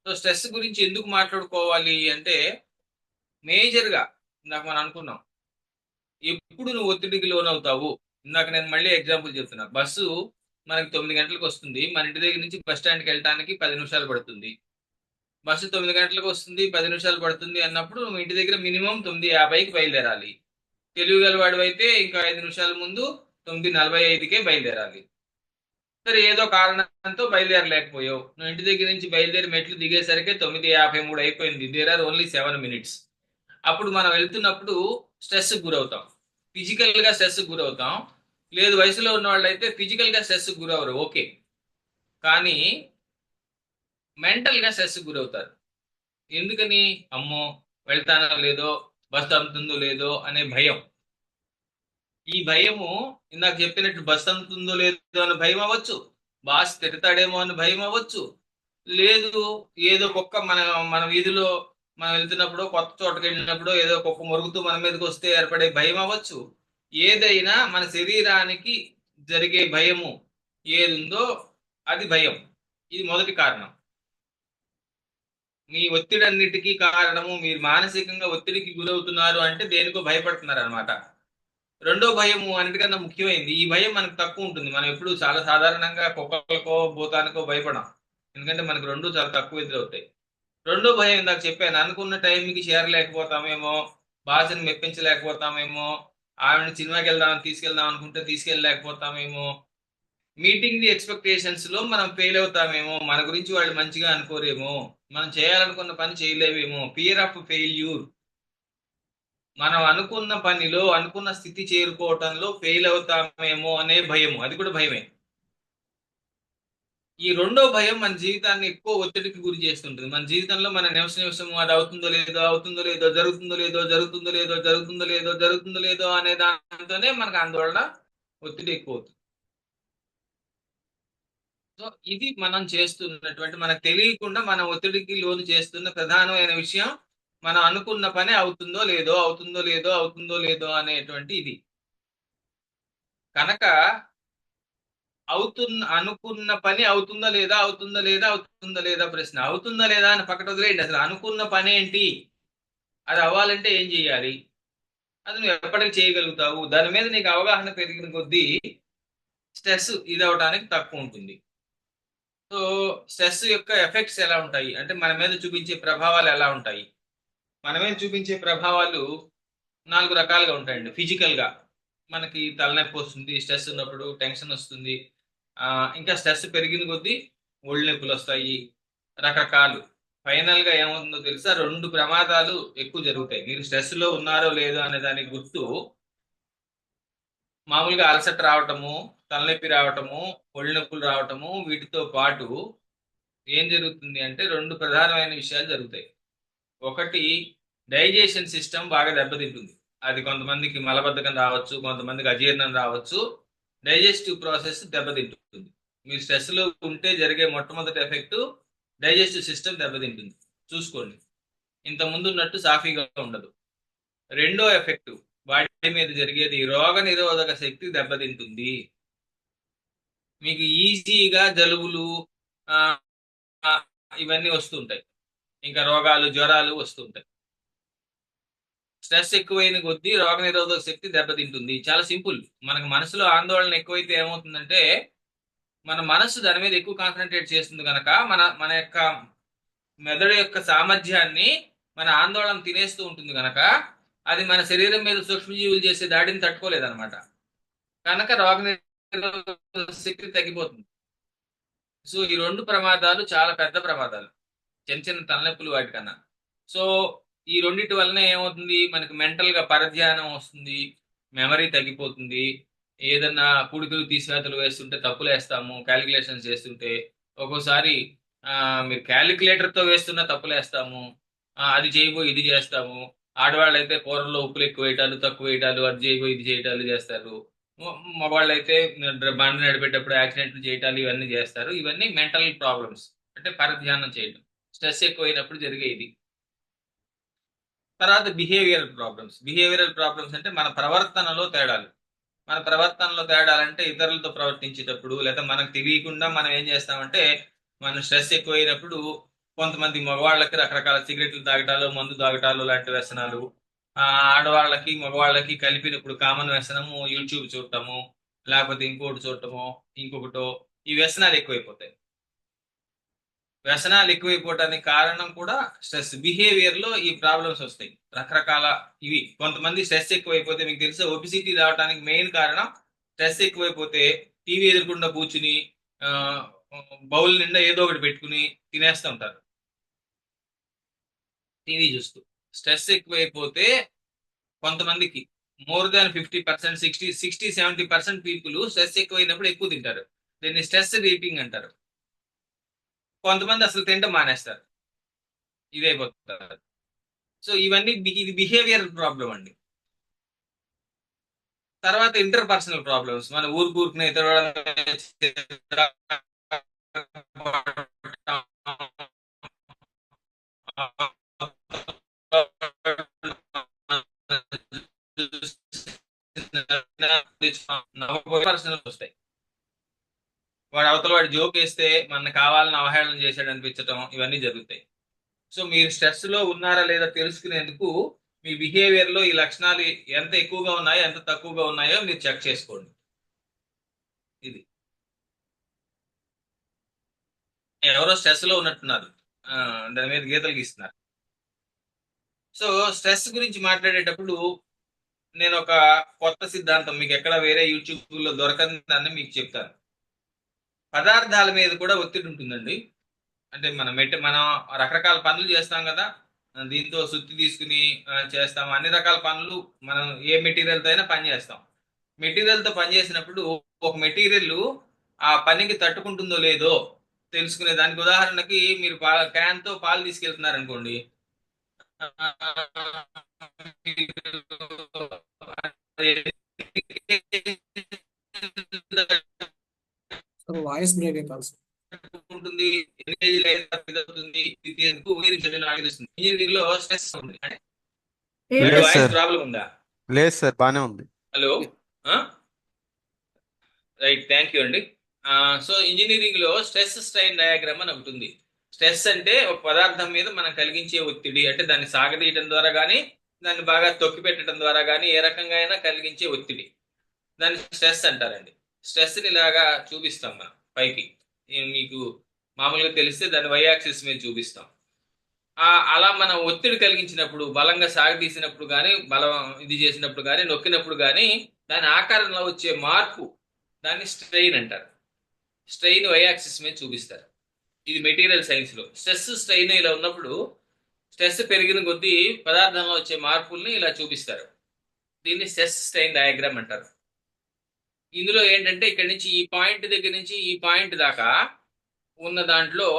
సో స్ట్రెస్ గురించి ఎందుకు మాట్లాడుకోవాలి అంటే, మేజర్గా ఇందాక మనం అనుకున్నాం, ఎప్పుడు నువ్వు ఒత్తిడికి లోనవుతావు. ఇందాక నేను మళ్ళీ ఎగ్జాంపుల్ చెప్తున్నా. బస్సు మనకి 9 గంటలకు వస్తుంది. మన ఇంటి దగ్గర నుంచి బస్ స్టాండ్కి వెళ్ళడానికి 10 నిమిషాలు పడుతుంది. బస్సు 9 గంటలకు వస్తుంది, 10 నిమిషాలు పడుతుంది అన్నప్పుడు నువ్వు ఇంటి దగ్గర మినిమం 9:50కి బయలుదేరాలి. తెలివిగలవాడు అయితే ఇంకా 5 నిమిషాల ముందు 9:45కే బయలుదేరాలి. సరే, ఏదో కారణంతో బయలుదేరలేకపోయావు. నువ్వు ఇంటి దగ్గర నుంచి బయలుదేరి మెట్లు దిగేసరికి 9:53 అయిపోయింది. There are only 7 minutes. అప్పుడు మనం వెళ్తున్నప్పుడు స్ట్రెస్ గురవుతాం. ఫిజికల్ గా స్ట్రెస్ గురవుతాం. లేదు, వయసులో ఉన్న వాళ్ళు అయితే ఫిజికల్ గా స్ట్రెస్ గురవరు, ఓకే, కానీ మెంటల్ గా స్ట్రెస్ గురవుతారు. ఎందుకని? అమ్మో, వెళ్తానో లేదో, బస్సు అందుతుందో లేదో అనే భయం. ఈ భయము ఇందాక చెప్పినట్టు బస్సు అందుతుందో లేదో అని భయం అవ్వచ్చు, బాస్ తిడతాడేమో అని భయం అవ్వచ్చు, లేదు ఏదో కుక్క మన వీధిలో మనం వెళ్తున్నప్పుడు, కొత్త చోటకి వెళ్ళినప్పుడు ఏదో కుక్క మొరుగుతూ మన మీదకి వస్తే ఏర్పడే భయం అవ్వచ్చు. ఏదైనా మన శరీరానికి జరిగే భయము ఏది ఉందో అది భయం. ఇది మొదటి కారణం. మీ ఒత్తిడి అన్నిటికీ కారణము మీరు మానసికంగా ఒత్తిడికి గురవుతున్నారు అంటే దేనికో భయపడుతున్నారు అనమాట. రెండో భయము అన్నిటికన్నా ముఖ్యమైనది. ఈ భయం మనకు తక్కువ ఉంటుంది. మనం ఎప్పుడు చాలా సాధారణంగా కుక్కలకో భూతానికో భయపడం, ఎందుకంటే మనకు రెండు చాలా తక్కువ ఎదురవుతాయి. రెండో భయం ఇందాక చెప్పాను, అనుకున్న టైంకి చేరలేకపోతామేమో, బాస్ని మెప్పించలేకపోతామేమో, ఆవిడని సినిమాకి తీసుకెళ్దాం అనుకుంటే తీసుకెళ్ళలేకపోతామేమో, మీటింగ్ ది ఎక్స్పెక్టేషన్స్ లో మనం ఫెయిల్ అవుతామేమో, మన గురించి వాళ్ళు మంచిగా అనుకోరేమో, మనం చేయాలనుకున్న పని చేయలేవేమో, ఫియర్ ఆఫ్ ఫెయిల్యూర్. మనం అనుకున్న పనిలో అనుకున్న స్థితి చేరుకోవటంలో ఫెయిల్ అవుతామేమో అనే భయము, అది కూడా భయమే. ఈ రెండో భయం మన జీవితాన్ని ఎక్కువ ఒత్తిడికి గురి చేస్తుంటుంది. మన జీవితంలో మన నిమిషము అది అవుతుందో లేదో, అవుతుందో లేదో, జరుగుతుందో లేదో, జరుగుతుందో లేదో, జరుగుతుందో లేదో, జరుగుతుందో లేదో అనే దాంతోనే మనకు ఆందోళన, ఒత్తిడి ఎక్కువ అవుతుంది. సో ఇది మనం చేస్తున్నటువంటి, మనకు తెలియకుండా మనం ఒత్తిడికి లోను చేస్తున్న ప్రధానమైన విషయం, మనం అనుకున్న పని అవుతుందో లేదో, అవుతుందో లేదో, అవుతుందో లేదో అనేటువంటి ఇది. కనుక అనుకున్న పని అవుతుందా లేదా, అవుతుందా లేదా, అవుతుందా లేదా ప్రశ్న. అవుతుందా లేదా అని పక్కన వదిలేయండి. అసలు అనుకున్న పని ఏంటి, అది అవ్వాలంటే ఏం చేయాలి, అది నువ్వు ఎప్పటికి చేయగలుగుతావు, దాని మీద నీకు అవగాహన పెరిగిన కొద్దీ స్ట్రెస్ ఇది అవడానికి తక్కువ ఉంటుంది. సో స్ట్రెస్ యొక్క ఎఫెక్ట్స్ ఎలా ఉంటాయి అంటే, మన మీద చూపించే ప్రభావాలు ఎలా ఉంటాయి? మన మీద చూపించే ప్రభావాలు 4 రకాలుగా ఉంటాయండి. ఫిజికల్ గా మనకి తలనొప్పి వస్తుంది, స్ట్రెస్ ఉన్నప్పుడు టెన్షన్ వస్తుంది. ఇంకా స్ట్రెస్ పెరిగిన కొద్దీ ఒళ్ళు నొప్పులు వస్తాయి, రకరకాలు. ఫైనల్ గా ఏమవుతుందో తెలుసా, 2 ప్రమాదాలు ఎక్కువ జరుగుతాయి. మీరు స్ట్రెస్ లో ఉన్నారో లేదో అనే దానికి గుర్తు మామూలుగా అలసట రావటము, తలనొప్పి రావటము, ఒళ్ళు నొప్పులు రావటము, వీటితో పాటు ఏం జరుగుతుంది అంటే 2 ప్రధానమైన విషయాలు జరుగుతాయి. ఒకటి, డైజెషన్ సిస్టమ్ బాగా దెబ్బతింటుంది. అది కొంతమందికి మలబద్ధకం రావచ్చు, కొంతమందికి అజీర్ణం రావచ్చు. డైజెస్టివ్ ప్రాసెస్ దెబ్బతింటుంది. మీరు స్ట్రెస్ లో ఉంటే జరిగే మొట్టమొదటి ఎఫెక్ట్, డైజెస్టివ్ సిస్టమ్ దెబ్బతింటుంది. చూసుకోండి, ఇంత ముందు ఉన్నట్టు సాఫీగా ఉండదు. రెండో ఎఫెక్ట్ బాడీ మీద జరిగేది, రోగ నిరోధక శక్తి దెబ్బతింటుంది. మీకు ఈజీగా జలుబులు ఇవన్నీ వస్తుంటాయి, ఇంకా రోగాలు, జ్వరాలు వస్తుంటాయి. స్ట్రెస్ ఎక్కువైన కొద్దీ రోగ నిరోధక శక్తి దెబ్బతింటుంది. చాలా సింపుల్. మనకు మనసులో ఆందోళన ఎక్కువైతే ఏమవుతుందంటే, మన మనసు దాని మీద ఎక్కువ కాన్సన్ట్రేట్ చేస్తుంది కనుక మన యొక్క మెదడు యొక్క సామర్థ్యాన్ని మన ఆందోళన తినేస్తూ ఉంటుంది కనుక, అది మన శరీరం మీద సూక్ష్మజీవులు చేసే దాడిని తట్టుకోలేదన్నమాట. కనుక రోగ నిరోధక శక్తి తగ్గిపోతుంది. సో ఈ 2 ప్రమాదాలు చాలా పెద్ద ప్రమాదాలు, చిన్న చిన్న తలనొప్పులు వాటికన్నా. సో ఈ రెండింటి వలన ఏమవుతుంది, మనకి మెంటల్ గా పరధ్యానం వస్తుంది, మెమరీ తగ్గిపోతుంది. ఏదన్నా కూడికలు తీసివేతలు వేస్తుంటే తప్పులు వేస్తాము, క్యాలిక్యులేషన్స్ చేస్తుంటే ఒక్కోసారి మీరు క్యాలిక్యులేటర్ తో వేస్తున్న తప్పులు వేస్తాము, అది చేయబోయి ఇది చేస్తాము. ఆడవాళ్ళు అయితే కూరల్లో ఉప్పులు ఎక్కువ వేయటాలు, తక్కువ వేయటాలు, అది చేయబోయి ఇది చేయటాలు చేస్తారు. మగవాళ్ళు అయితే బండి నడిపేటప్పుడు యాక్సిడెంట్లు చేయటాలు ఇవన్నీ చేస్తారు. ఇవన్నీ మెంటల్ ప్రాబ్లమ్స్, అంటే పరధ్యానం చేయడం, స్ట్రెస్ ఎక్కువైనప్పుడు జరిగే ఇది. తర్వాత బిహేవియరల్ ప్రాబ్లమ్స్ అంటే మన ప్రవర్తనలో తేడాలు. మన ప్రవర్తనలో తేడాలంటే ఇతరులతో ప్రవర్తించేటప్పుడు, లేదా మనకు తెలియకుండా మనం ఏం చేస్తామంటే, మన స్ట్రెస్ ఎక్కువైనప్పుడు కొంతమంది మగవాళ్ళకి రకరకాల సిగరెట్లు తాగటాలు, మందు తాగటాలు లాంటి వ్యసనాలు, ఆడవాళ్ళకి మగవాళ్ళకి కలిపినప్పుడు కామన్ వ్యసనము యూట్యూబ్ చూడటము, లేకపోతే ఇంకోటి చూడటమో ఇంకొకటో, ఈ వ్యసనాలు ఎక్కువైపోతాయి. వ్యసనాలు ఎక్కువైపోవటానికి కారణం కూడా స్ట్రెస్. బిహేవియర్ లో ఈ ప్రాబ్లమ్స్ వస్తాయి రకరకాల. ఇవి కొంతమంది స్ట్రెస్ ఎక్కువైపోతే మీకు తెలిసే ఒబిసిటీ రావడానికి మెయిన్ కారణం స్ట్రెస్ ఎక్కువైపోతే టీవీ ఎదురకుండా కూర్చుని బౌల్ నిండా ఏదో ఒకటి పెట్టుకుని తినేస్తూ ఉంటారు టీవీ చూస్తూ. స్ట్రెస్ ఎక్కువైపోతే కొంతమందికి మోర్ దాన్ 50%, 60-70% పీపుల్ స్ట్రెస్ ఎక్కువైనప్పుడు ఎక్కువ తింటారు. దీన్ని స్ట్రెస్ రీపింగ్ అంటారు. కొంతమంది అసలు తింటం మానేస్తారు, ఇదైపోతారు. సో ఇవన్నీ ఇది బిహేవియర్ ప్రాబ్లం అండి. తర్వాత ఇంటర్ పర్సనల్ ప్రాబ్లమ్స్, మన ఊరుకునే పర్సనల్ వస్తాయి. వాడు అవతల వాడు జోక్ వేస్తే మన కావాలని అవహేళన చేశాడు అనిపించడం, ఇవన్నీ జరుగుతాయి. సో మీరు స్ట్రెస్ లో ఉన్నారా లేదా తెలుసుకునేందుకు మీ బిహేవియర్ లో ఈ లక్షణాలు ఎంత ఎక్కువగా ఉన్నాయో ఎంత తక్కువగా ఉన్నాయో మీరు చెక్ చేసుకోండి. ఇది ఎవరో స్ట్రెస్ లో ఉన్నట్టున్నారు, దాని మీద గీతలు గీస్తున్నారు. సో స్ట్రెస్ గురించి మాట్లాడేటప్పుడు నేను ఒక కొత్త సిద్ధాంతం మీకు ఎక్కడ వేరే యూట్యూబ్ లో దొరకని దాన్ని మీకు చెప్తాను. పదార్థాల మీద కూడా ఒత్తిడి ఉంటుందండి. అంటే మనం రకరకాల పనులు చేస్తాం కదా, దీంతో సుత్తి తీసుకుని చేస్తాం. అన్ని రకాల పనులు మనం ఏ మెటీరియల్తో అయినా పని చేస్తాం. మెటీరియల్తో పని చేసినప్పుడు ఒక మెటీరియల్ ఆ పనికి తట్టుకుంటుందో లేదో తెలుసుకునే దానికి ఉదాహరణకి మీరు క్యాన్తో పాలు తీసుకెళ్తున్నారు అనుకోండి, సార్ వాయిస్ బ్రేక్ అవుతుంది సార్. ఉంటుంది, ఇంజనీరింగ్ లో స్ట్రెస్ ఉంది. లేదు వాయిస్ సార్. ప్రాబ్లం ఉందా? లేదు సార్, బానే ఉంది. హలో, రైట్, థ్యాంక్ యూ అండి. సో ఇంజనీరింగ్ లో స్ట్రెస్ స్ట్రెయిన్ డయాగ్రామ్ అని ఒకటి ఉంది. స్ట్రెస్ అంటే ఒక పదార్థం మీద మనం కలిగించే ఒత్తిడి, అంటే దాన్ని సాగదీయటం ద్వారా కానీ దాన్ని బాగా తొక్కి పెట్టడం ద్వారా కానీ ఏ రకంగా అయినా కలిగించే ఒత్తిడి, దాన్ని స్ట్రెస్ అంటారండి. స్ట్రెస్ని ఇలాగా చూపిస్తాం మనం పైకి, మీకు మామూలుగా తెలిస్తే దాన్ని వై యాక్సిస్ మీద చూపిస్తాం. అలా మనం ఒత్తిడి కలిగించినప్పుడు, బలంగా సాగదీసినప్పుడు కానీ, బలం ఇది చేసినప్పుడు కానీ, నొక్కినప్పుడు కానీ దాని ఆకారంలో వచ్చే మార్పు, దాన్ని స్ట్రెయిన్ అంటారు. స్ట్రెయిన్ వై యాక్సిస్ మీద చూపిస్తారు. ఇది మెటీరియల్ సైన్స్ లో స్ట్రెస్ స్ట్రెయిన్ ఇలా ఉన్నప్పుడు స్ట్రెస్ పెరిగిన కొద్దీ పదార్థంలో వచ్చే మార్పుల్ని ఇలా చూపిస్తారు. దీన్ని స్ట్రెస్ స్ట్రెయిన్ డయాగ్రామ్ అంటారు. ఇందులో ఏంటంటే ఇక్కడ నుంచి ఈ పాయింట్ దగ్గర నుంచి ఈ పాయింట్ దాకా ఉన్న దాంట్లో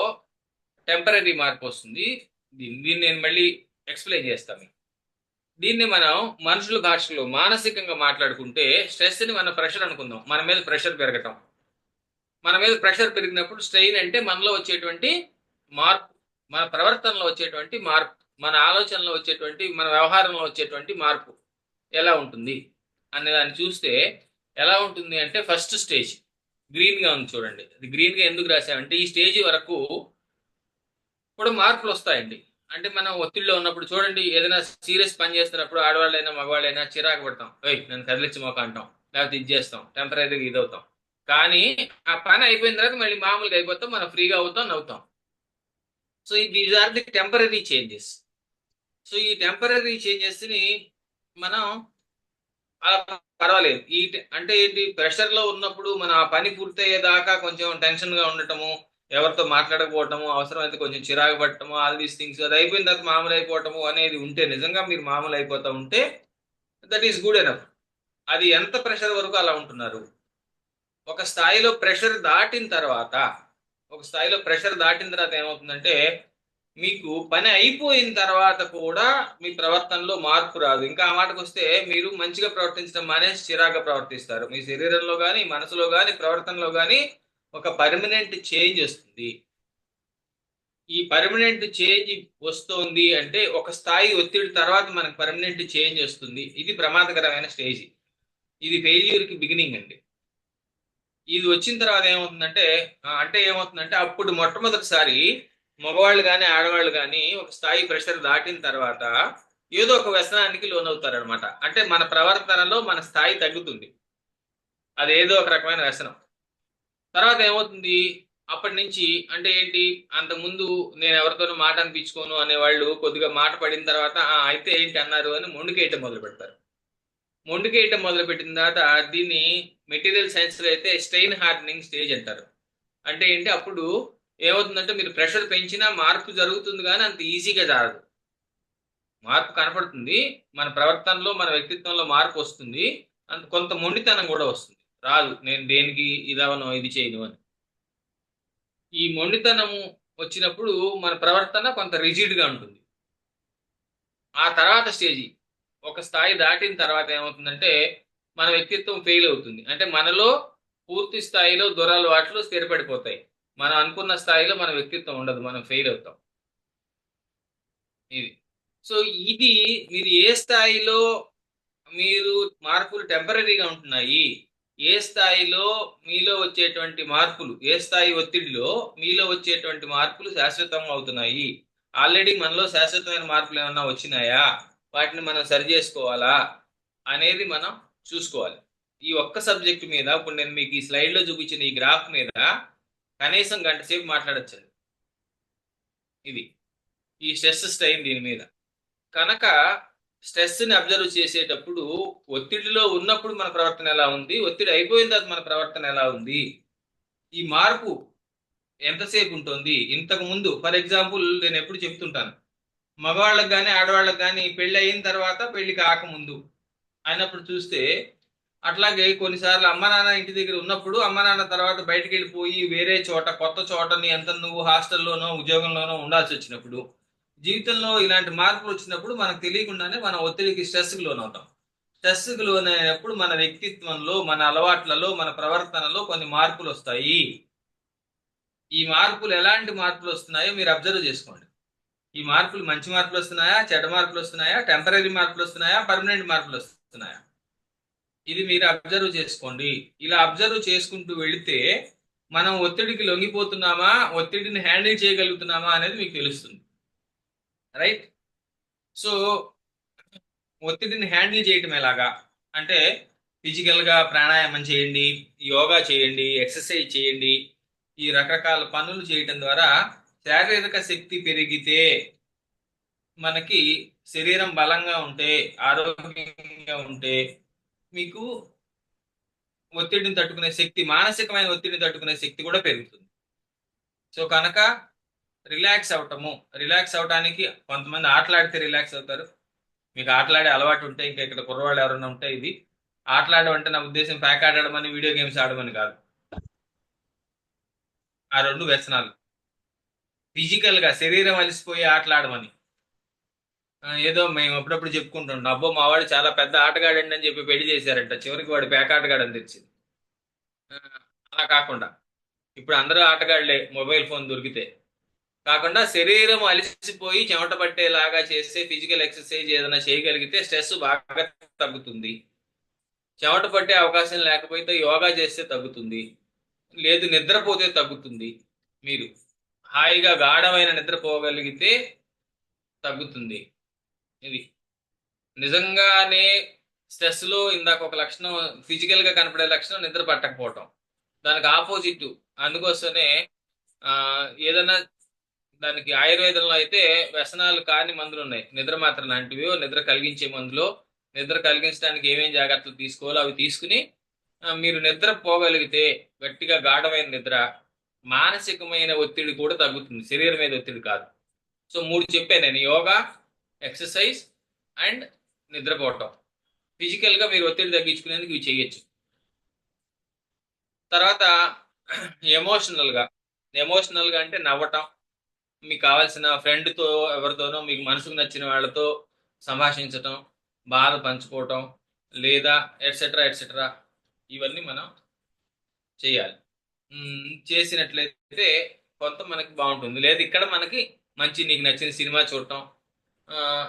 టెంపరీ మార్పు వస్తుంది. దీన్ని నేను మళ్ళీ ఎక్స్ప్లెయిన్ చేస్తాను. దీన్ని మనం మనుషుల భాషలో మానసికంగా మాట్లాడుకుంటే స్ట్రెస్ని మన ప్రెషర్ అనుకుందాం. మన మీద ప్రెషర్ పెరగటం, మన మీద ప్రెషర్ పెరిగినప్పుడు స్ట్రెయిన్ అంటే మనలో వచ్చేటువంటి మార్పు, మన ప్రవర్తనలో వచ్చేటువంటి మార్పు, మన ఆలోచనలో వచ్చేటువంటి, మన వ్యవహారంలో వచ్చేటువంటి మార్పు ఎలా ఉంటుంది అనే దాన్ని చూస్తే ఎలా ఉంటుంది అంటే ఫస్ట్ స్టేజ్ గ్రీన్గా ఉంది చూడండి. అది గ్రీన్గా ఎందుకు రాసామంటే ఈ స్టేజ్ వరకు కూడా మార్పులు వస్తాయండి. అంటే మనం ఒత్తిడిలో ఉన్నప్పుడు చూడండి, ఏదైనా సీరియస్ పని చేస్తున్నప్పుడు ఆడవాళ్ళైనా మగవాళ్ళైనా చిరాకు పడతాం, నన్ను కదిలించి మొక్క అంటాం, లేకపోతే ఇది చేస్తాం, టెంపరీగా ఇది అవుతాం. కానీ ఆ పని అయిపోయిన తర్వాత మళ్ళీ మామూలుగా అయిపోతాం, మనం ఫ్రీగా అవుతాం, నవ్వుతాం. So these are the temporary changes. So ఈ టెంపరీ చేంజెస్ని మనం అలా పర్వాలేదు. అంటే ఏంటి, ప్రెషర్లో ఉన్నప్పుడు మనం ఆ పని పూర్తయ్యేదాకా కొంచెం టెన్షన్గా ఉండటము, ఎవరితో మాట్లాడకపోవటము, అవసరమైతే కొంచెం చిరాకు పట్టడము, ఆల్ దీస్ థింగ్స్, అది అయిపోయిన తర్వాత మామూలు అయిపోవటము అనేది ఉంటే, నిజంగా మీరు మామూలు అయిపోతూ ఉంటే దట్ ఈస్ గుడ్ ఎనఫ్. అది ఎంత ప్రెషర్ వరకు అలా ఉంటున్నారు. ఒక స్థాయిలో ప్రెషర్ దాటిన తర్వాత ఏమవుతుందంటే మీకు పని అయిపోయిన తర్వాత కూడా మీ ప్రవర్తనలో మార్పు రాదు. ఇంకా ఆ మాటకు వస్తే మీరు మంచిగా ప్రవర్తించడం మానేసి చిరాగా ప్రవర్తిస్తారు. మీ శరీరంలో కానీ, మనసులో కానీ, ప్రవర్తనలో కానీ ఒక పర్మనెంట్ చేంజ్ వస్తుంది. ఈ పర్మనెంట్ చేంజ్ వస్తుంది అంటే ఒక స్థాయి ఒత్తిడి తర్వాత మనకు పర్మనెంట్ చేంజ్ వస్తుంది. ఇది ప్రమాదకరమైన స్టేజ్. ఇది ఫెయిల్యూర్కి బిగినింగ్ అండి. ఇది వచ్చిన తర్వాత ఏమవుతుందంటే అప్పుడు మొట్టమొదటిసారి మగవాళ్ళు కానీ ఆడవాళ్ళు కానీ ఒక స్థాయి ప్రెషర్ దాటిన తర్వాత ఏదో ఒక వ్యసనానికి లోనవుతారనమాట. అంటే మన ప్రవర్తనలో మన స్థాయి తగ్గుతుంది. అదేదో ఒక రకమైన వ్యసనం. తర్వాత ఏమవుతుంది, అప్పటి నుంచి అంటే ఏంటి, అంతకుముందు నేను ఎవరితోనూ మాట అనిపించుకోను అనేవాళ్ళు కొద్దిగా మాట పడిన తర్వాత అయితే ఏంటి అన్నారు అని మొండికేయటం మొదలు పెడతారు. మొండికేయటం మొదలు పెట్టిన తర్వాత దీన్ని మెటీరియల్ సైన్స్లో అయితే స్ట్రెయిన్ హార్డనింగ్ స్టేజ్ అంటారు. అంటే ఏంటి, అప్పుడు ఏమవుతుందంటే మీరు ప్రెషర్ పెంచినా మార్పు జరుగుతుంది కానీ అంత ఈజీగా జరగదు. మార్పు కనపడుతుంది, మన ప్రవర్తనలో మన వ్యక్తిత్వంలో మార్పు వస్తుంది, అంత కొంత మొండితనం కూడా వస్తుంది. రాదు నేను దేనికి ఇదవను ఇది చేయను అని. ఈ మొండితనము వచ్చినప్పుడు మన ప్రవర్తన కొంత రిజిడ్గా ఉంటుంది. ఆ తర్వాత స్టేజీ ఒక స్థాయి దాటిన తర్వాత ఏమవుతుందంటే మన వ్యక్తిత్వం ఫెయిల్ అవుతుంది. అంటే మనలో పూర్తి స్థాయిలో దురలవాట్లు స్థిరపడిపోతాయి. మనం అనుకున్న స్థాయిలో మన వ్యక్తిత్వం ఉండదు, మనం ఫెయిల్ అవుతాం. ఇది సో ఇది మీరు ఏ స్థాయిలో మీరు మార్పులు టెంపరీగా ఉంటున్నాయి, ఏ స్థాయిలో మీలో వచ్చేటువంటి మార్పులు, ఏ స్థాయి ఒత్తిడిలో మీలో వచ్చేటువంటి మార్పులు శాశ్వతంగా అవుతున్నాయి, ఆల్రెడీ మనలో శాశ్వతమైన మార్పులు ఏమన్నా వచ్చినాయా, వాటిని మనం సరి చేసుకోవాలా అనేది మనం చూసుకోవాలి. ఈ ఒక్క సబ్జెక్ట్ మీద ఇప్పుడు నేను మీకు ఈ స్లైడ్లో చూపించిన ఈ గ్రాఫ్ మీద కనీసం గంట సేపు మాట్లాడచ్చండి. ఇది ఈ స్ట్రెస్ స్ట్రెయిన్ దీని మీద. కనుక స్ట్రెస్ని అబ్జర్వ్ చేసేటప్పుడు ఒత్తిడిలో ఉన్నప్పుడు మన ప్రవర్తన ఎలా ఉంది, ఒత్తిడి అయిపోయిన తర్వాత మన ప్రవర్తన ఎలా ఉంది, ఈ మార్పు ఎంతసేపు ఉంటుంది. ఇంతకు ముందు ఫర్ ఎగ్జాంపుల్ నేను ఎప్పుడు చెప్తుంటాను, మగవాళ్ళకి కానీ ఆడవాళ్ళకి కానీ పెళ్ళి అయిన తర్వాత పెళ్లి కాకముందు అయినప్పుడు చూస్తే, అట్లాగే కొన్నిసార్లు అమ్మ నాన్న ఇంటి దగ్గర ఉన్నప్పుడు అమ్మ నాన్న తర్వాత బయటకు వెళ్ళిపోయి వేరే చోట కొత్త చోటని ఎంత నువ్వు హాస్టల్లోనో ఉద్యోగంలోనో ఉండాల్సి వచ్చినప్పుడు, జీవితంలో ఇలాంటి మార్పులు వచ్చినప్పుడు మనకు తెలియకుండానే మన ఒత్తిడికి స్ట్రెస్కి లోనవుతాం. స్ట్రెస్కి లోనైనప్పుడు మన వ్యక్తిత్వంలో, మన అలవాట్లలో, మన ప్రవర్తనలో కొన్ని మార్పులు వస్తాయి. ఈ మార్పులు ఎలాంటి మార్పులు వస్తున్నాయో మీరు అబ్జర్వ్ చేసుకోండి. ఈ మార్పులు మంచి మార్పులు వస్తున్నాయా, చెడ్డ మార్పులు వస్తున్నాయా, టెంపరీ మార్పులు వస్తున్నాయా, పర్మనెంట్ మార్పులు వస్తున్నాయా, ఇది మీరు అబ్జర్వ్ చేసుకోండి. ఇలా అబ్జర్వ్ చేసుకుంటూ వెళితే మనం ఒత్తిడికి లొంగిపోతున్నామా, ఒత్తిడిని హ్యాండిల్ చేయగలుగుతున్నామా అనేది మీకు తెలుస్తుంది. రైట్? సో ఒత్తిడిని హ్యాండిల్ చేయటం ఎలాగా అంటే, ఫిజికల్గా ప్రాణాయామం చేయండి, యోగా చేయండి, ఎక్సర్సైజ్ చేయండి, ఈ రకరకాల పనులు చేయటం ద్వారా శారీరక శక్తి పెరిగితే, మనకి శరీరం బలంగా ఉంటే, ఆరోగ్యంగా ఉంటే మీకు ఒత్తిడిని తట్టుకునే శక్తి, మానసికమైన ఒత్తిడిని తట్టుకునే శక్తి కూడా పెరుగుతుంది. సో కనుక రిలాక్స్ అవటానికి కొంతమంది ఆటలాడితే రిలాక్స్ అవుతారు. మీకు ఆటలాడే అలవాటు ఉంటే, ఇంకా ఇక్కడ కుర్రవాళ్ళు ఎవరైనా ఉంటే, ఇది ఆటలాడడం అంటే నా ఉద్దేశం ప్యాక్ ఆడడం అని, వీడియో గేమ్స్ ఆడమని కాదు. ఆ రెండు వ్యసనాలు. ఫిజికల్గా శరీరం అలసిపోయి ఆటలాడమని, ఏదో మేము అప్పుడప్పుడు చెప్పుకుంటుంటాం, అబ్బో మా వాడు చాలా పెద్ద ఆటగాడండి అని చెప్పి పెళ్లి చేశారంట, చివరికి వాడు పేక ఆటగాడని తెలిసింది. అలా కాకుండా ఇప్పుడు అందరూ ఆటగాళ్లే, మొబైల్ ఫోన్ దొరికితే. కాకుండా శరీరం అలసిపోయి చెమట పట్టేలాగా చేసే ఫిజికల్ ఎక్సర్సైజ్ ఏదైనా చేయగలిగితే స్ట్రెస్ బాగా తగ్గుతుంది. చెమట పట్టే అవకాశం లేకపోతే యోగా చేస్తే తగ్గుతుంది, లేదు నిద్రపోతే తగ్గుతుంది. మీరు హాయిగా గాఢమైన నిద్రపోగలిగితే తగ్గుతుంది. ఇది నిజంగానే స్ట్రెస్లో ఇందాక ఒక లక్షణం, ఫిజికల్గా కనపడే లక్షణం నిద్ర పట్టకపోవటం, దానికి ఆపోజిట్. అందుకోసమే ఏదైనా దానికి ఆయుర్వేదంలో అయితే వ్యసనాలు కాని మందులు ఉన్నాయి, నిద్ర మాత్ర లాంటివి, నిద్ర కలిగించే మందులో. నిద్ర కలిగించడానికి ఏమేం జాగ్రత్తలు తీసుకోవాలో అవి తీసుకుని మీరు నిద్ర పోగలిగితే, గట్టిగా గాఢమైన నిద్ర, మానసికమైన ఒత్తిడి కూడా తగ్గుతుంది, శరీరం మీద ఒత్తిడి కాదు. సో 3 చెప్పాను నేను, యోగా, ఎక్సర్సైజ్ అండ్ నిద్రపోవటం. ఫిజికల్గా మీరు ఒత్తిడి తగ్గించుకునేందుకు ఇవి చేయొచ్చు. తర్వాత ఎమోషనల్గా అంటే నవ్వటం, మీకు కావాల్సిన ఫ్రెండ్తో ఎవరితోనో మీకు మనసుకు నచ్చిన వాళ్ళతో సంభాషించటం, బాధ పంచుకోవటం, లేదా ఎట్సెట్రా ఇవన్నీ మనం చేయాలి. చేసినట్లయితే కొంత మనకి బాగుంటుంది. లేదా ఇక్కడ మనకి మంచి నీకు నచ్చిన సినిమా చూడటం,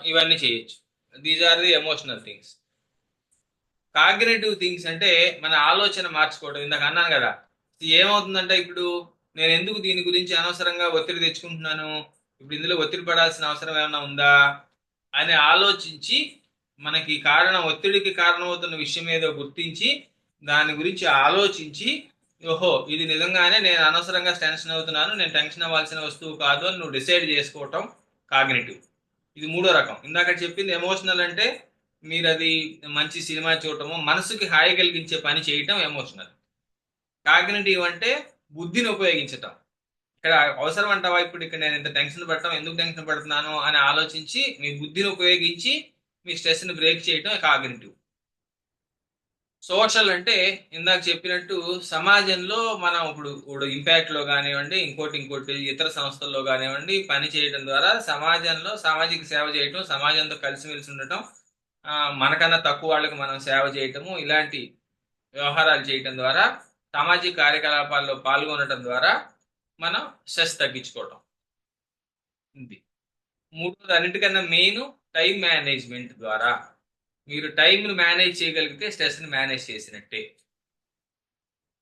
ఇవన్నీ చేయొచ్చు. These are the emotional things. Cognitive things అంటే మన ఆలోచన మార్చుకోవడం. ఇందాక అన్నాను కదా, ఏమవుతుందంటే ఇప్పుడు నేను ఎందుకు దీని గురించి అనవసరంగా ఒత్తిడి తెచ్చుకుంటున్నాను, ఇప్పుడు ఇందులో ఒత్తిడి పడాల్సిన అవసరం ఏమైనా ఉందా అని ఆలోచించి, మనకి ఒత్తిడికి కారణమవుతున్న విషయం ఏదో గుర్తించి దాని గురించి ఆలోచించి, ఓహో ఇది నిజంగానే నేను అనవసరంగా టెన్షన్ అవుతున్నాను, నేను టెన్షన్ అవ్వాల్సిన వస్తువు కాదు అని నువ్వు డిసైడ్ చేసుకోవటం కాగ్నిటివ్. ఇది మూడో రకం. ఇందాక చెప్పింది ఎమోషనల్ అంటే మీరు అది మంచి సినిమా చూడటము, మనసుకి హాయి కలిగించే పని చేయటం ఎమోషనల్. కాగ్నిటివ్ అంటే బుద్ధిని ఉపయోగించటం. ఇక్కడ అవసరం అంటావా ఇప్పుడు ఇక్కడ నేను ఇంత టెన్షన్ పడటం, ఎందుకు టెన్షన్ పడుతున్నాను అని ఆలోచించి మీ బుద్ధిని ఉపయోగించి మీ స్ట్రెస్ని బ్రేక్ చేయటం కాగ్నిటివ్. సోషల్ అంటే ఇందాక చెప్పినట్టు సమాజంలో మనం ఇప్పుడు ఇంపాక్ట్ లో కానివ్వండి, ఇంకోటి ఇతర సంస్థల్లో కానివ్వండి పని చేయడం ద్వారా సమాజంలో సామాజిక సేవ చేయటం, సమాజంతో కలిసిమెలిసి ఉండటం, మనకన్నా తక్కువ వాళ్ళకి మనం సేవ చేయటము, ఇలాంటి వ్యవహారాలు చేయటం ద్వారా, సామాజిక కార్యకలాపాల్లో పాల్గొనడం ద్వారా మనం స్ట్రెస్ తగ్గించుకోవటం. ఇది మూడోది, అన్నిటికన్నా మెయిన్ టైం మేనేజ్మెంట్ ద్వారా. మీరు టైంను మేనేజ్ చేయగలిగితే స్ట్రెస్ని మేనేజ్ చేసినట్టే.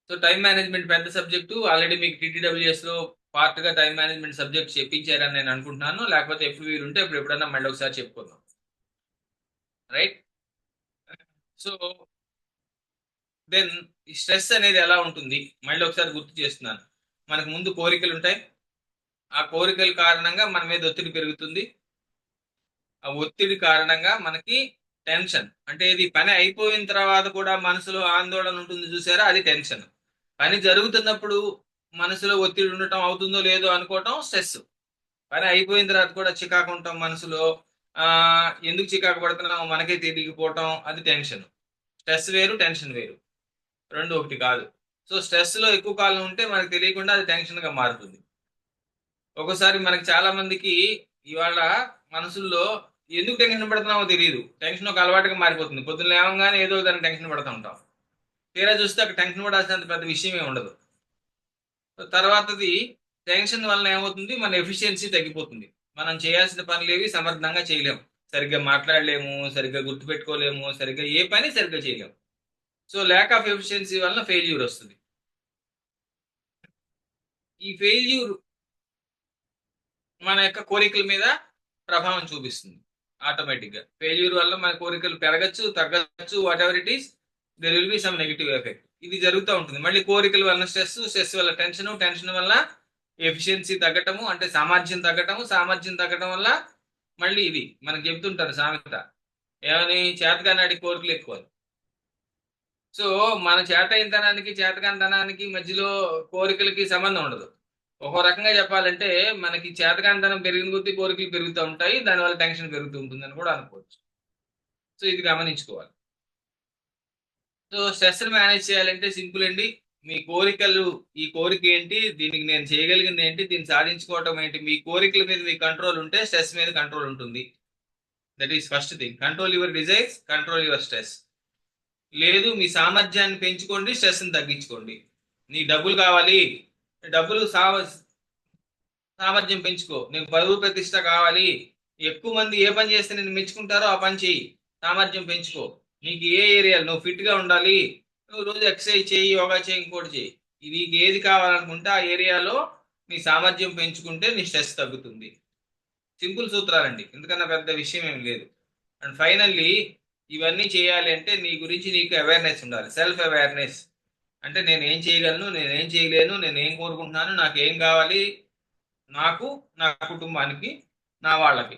సో టైం మేనేజ్మెంట్ పెద్ద సబ్జెక్టు. ఆల్రెడీ మీకు టీటీడబ్ల్యూఎస్లో పార్ట్గా టైం మేనేజ్మెంట్ సబ్జెక్ట్ చెప్పించారని నేను అనుకుంటున్నాను. లేకపోతే ఎప్పుడు వీలుంటే అప్పుడు ఎప్పుడన్నా మళ్ళీ ఒకసారి చెప్పుకుందాం. రైట్. సో దెన్ ఈ స్ట్రెస్ అనేది ఎలా ఉంటుంది మళ్ళీ ఒకసారి గుర్తు చేస్తున్నాను. మనకు ముందు కోరికలు ఉంటాయి. ఆ కోరికల కారణంగా మన మీద ఒత్తిడి పెరుగుతుంది. ఆ ఒత్తిడి కారణంగా మనకి టెన్షన్, అంటే ఇది పని అయిపోయిన తర్వాత కూడా మనసులో ఆందోళన ఉంటుంది చూసారా, అది టెన్షన్. పని జరుగుతున్నప్పుడు మనసులో ఒత్తిడి ఉండటం, అవుతుందో లేదో అనుకోవటం స్ట్రెస్. పని అయిపోయిన తర్వాత కూడా చికాకు ఉండటం మనసులో, ఎందుకు చికాకు పడుతున్నామో మనకే తెలియకపోవటం, అది టెన్షన్. స్ట్రెస్ వేరు, టెన్షన్ వేరు, రెండు ఒకటి కాదు. సో స్ట్రెస్లో ఎక్కువ కాలం ఉంటే మనకు తెలియకుండా అది టెన్షన్గా మారుతుంది. ఒకసారి మనకి చాలా మందికి ఇవాళ మనసుల్లో ఎందుకు టెన్షన్ పడుతున్నామో తెలియదు, టెన్షన్ ఒక అలవాటుగా మారిపోతుంది. పొద్దున్న లేవగానే ఏదో దాన్ని టెన్షన్ పడుతూ ఉంటాం. తీరా చూస్తే అక్కడ టెన్షన్ పడాల్సినంత పెద్ద విషయమే ఉండదు. తర్వాతది టెన్షన్ వలన ఏమవుతుంది, మన ఎఫిషియన్సీ తగ్గిపోతుంది. మనం చేయాల్సిన పనులు ఏవి సమర్థంగా చేయలేము, సరిగ్గా మాట్లాడలేము, సరిగ్గా గుర్తుపెట్టుకోలేము, సరిగ్గా ఏ పని సరిగ్గా చేయలేము. సో ల్యాక్ ఆఫ్ ఎఫిషియన్సీ వలన ఫెయిల్యూర్ వస్తుంది. ఈ ఫెయిల్యూర్ మన యొక్క కోరికల మీద ప్రభావం చూపిస్తుంది. ఆటోమేటిక్గా ఫెయిల్యూర్ వల్ల మన కోరికలు పెరగచ్చు, తగ్గచ్చు, whatever it is, there will be some negative effect. ఇది జరుగుతూ ఉంటుంది. మళ్ళీ కోరికల వల్ల స్ట్రెస్, స్ట్రెస్ వల్ల టెన్షన్, టెన్షన్ వల్ల ఎఫిషియన్సీ తగ్గటము, అంటే సామర్థ్యం తగ్గటము, సామర్థ్యం తగ్గటం వల్ల మళ్ళీ ఇది మనకు చెప్తుంటారు సామెత ఏమని, చేతగానాడి కోరికలు ఎక్కువ. సో మన చేతకానితనానికి మధ్యలో కోరికలకి సంబంధం ఉండదు. ఒక రకంగా చెప్పాలంటే మనకి చేతకానితనం పెరిగిన కొద్దీ కోరికలు పెరుగుతూ ఉంటాయి, దానివల్ల టెన్షన్ పెరుగుతూ ఉంటుంది అని కూడా అనుకోవచ్చు. సో ఇది గమనించుకోవాలి. సో స్ట్రెస్ని మేనేజ్ చేయాలంటే సింపుల్ అండి. మీ కోరికలు, ఈ కోరిక ఏంటి, దీనికి నేను చేయగలిగింది ఏంటి, దీన్ని సాధించుకోవటం ఏంటి, మీ కోరికల మీద మీ కంట్రోల్ ఉంటే స్ట్రెస్ మీద కంట్రోల్ ఉంటుంది. That is first thing. Control your desires, control your stress. లేదు మీ సామర్థ్యాన్ని పెంచుకోండి, స్ట్రెస్ని తగ్గించుకోండి. నీ డబ్బులు కావాలి, డబ్బులు సామర్థ్యం పెంచుకో. నీకు పరువు ప్రతిష్ట కావాలి, ఎక్కువ మంది ఏ పని చేస్తే నేను మెచ్చుకుంటారో ఆ పని చేయి, సామర్థ్యం పెంచుకో. నీకు ఏ ఏరియాలు నువ్వు ఫిట్గా ఉండాలి, నువ్వు రోజు ఎక్సర్సైజ్ చేయి, యోగా చేయి, ఇంకోటి చేయి. నీకు ఏది కావాలనుకుంటే ఆ ఏరియాలో నీ సామర్థ్యం పెంచుకుంటే నీ స్ట్రెస్ తగ్గుతుంది. సింపుల్ సూత్రాలండి, ఎందుకన్నా పెద్ద విషయం ఏం లేదు. అండ్ ఫైనల్లీ ఇవన్నీ చేయాలి అంటే నీ గురించి నీకు అవేర్నెస్ ఉండాలి. సెల్ఫ్ అవేర్నెస్ అంటే నేను ఏం చేయగలను, నేను ఏం చేయలేను, నేను ఏం కోరుకుంటున్నాను, నాకు ఏం కావాలి, నాకు, నా కుటుంబానికి, నా వాళ్ళకి.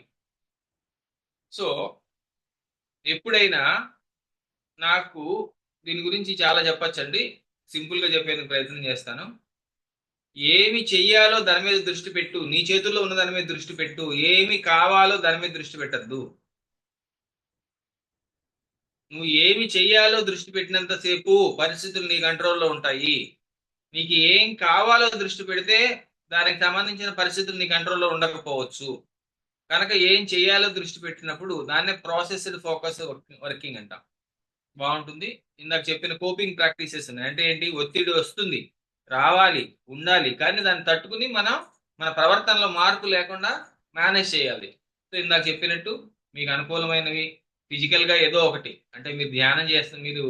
సో ఎప్పుడైనా నాకు దీని గురించి చాలా చెప్పచ్చండి, సింపుల్గా చెప్పేందుకు ప్రయత్నం చేస్తాను. ఏమి చెయ్యాలో దాని మీద దృష్టి పెట్టు, నీ చేతుల్లో ఉన్న దాని మీద దృష్టి పెట్టు. ఏమి కావాలో దాని మీద దృష్టి పెట్టద్దు. నువ్వు ఏమి చెయ్యాలో దృష్టి పెట్టినంతసేపు పరిస్థితులు నీ కంట్రోల్లో ఉంటాయి. నీకు ఏం కావాలో దృష్టి పెడితే దానికి సంబంధించిన పరిస్థితులు నీ కంట్రోల్లో ఉండకపోవచ్చు. కనుక ఏం చేయాలో దృష్టి పెట్టినప్పుడు దాన్నే ప్రాసెస్డ్ ఫోకస్ వర్కింగ్ అంటాం. బాగుంటుంది. ఇందాక చెప్పిన కోపింగ్ ప్రాక్టీసెస్ ఉన్నాయి. అంటే ఏంటి, ఒత్తిడి వస్తుంది, రావాలి, ఉండాలి, కానీ దాన్ని తట్టుకుని మన ప్రవర్తనలో మార్పు లేకుండా మేనేజ్ చేయాలి. సో ఇందాక చెప్పినట్టు మీకు అనుకూలమైనవి ఫిజికల్గా ఏదో ఒకటి, అంటే మీరు ధ్యానం చేస్తారు, మీరు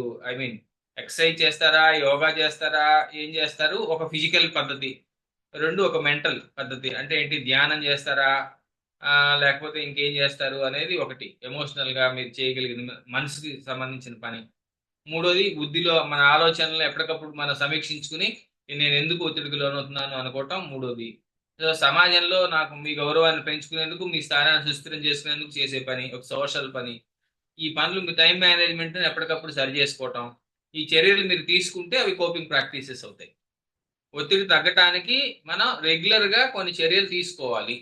ఎక్సర్సైజ్ చేస్తారా, యోగా చేస్తారా, ఏం చేస్తారు, ఒక ఫిజికల్ పద్ధతి. రెండు ఒక మెంటల్ పద్ధతి, అంటే ఏంటి, ధ్యానం చేస్తారా లేకపోతే ఇంకేం చేస్తారు అనేది ఒకటి. ఎమోషనల్గా మీరు చేయగలిగింది, మనసుకి సంబంధించిన పని. మూడోది బుద్ధిలో మన ఆలోచనలు ఎప్పటికప్పుడు మనం సమీక్షించుకుని నేను ఎందుకు ఒత్తిడికి లోనవుతున్నాను అనుకోవటం మూడోది. సో సమాజంలో నాకు మీ గౌరవాన్ని పెంచుకునేందుకు, మీ స్థానాన్ని సుస్థిరం చేసుకునేందుకు చేసే పని, ఒక సోషల్ పని. ఈ పనులు మీ టైం మేనేజ్మెంట్ ఎప్పటికప్పుడు సరి చేసుకోవటం. ఈ చర్యలు మీరు తీసుకుంటే అవి కోపింగ్ ప్రాక్టీసెస్ అవుతాయి. ఒత్తిడి తగ్గటానికి మనం రెగ్యులర్ గా కొన్ని చర్యలు తీసుకోవాలి.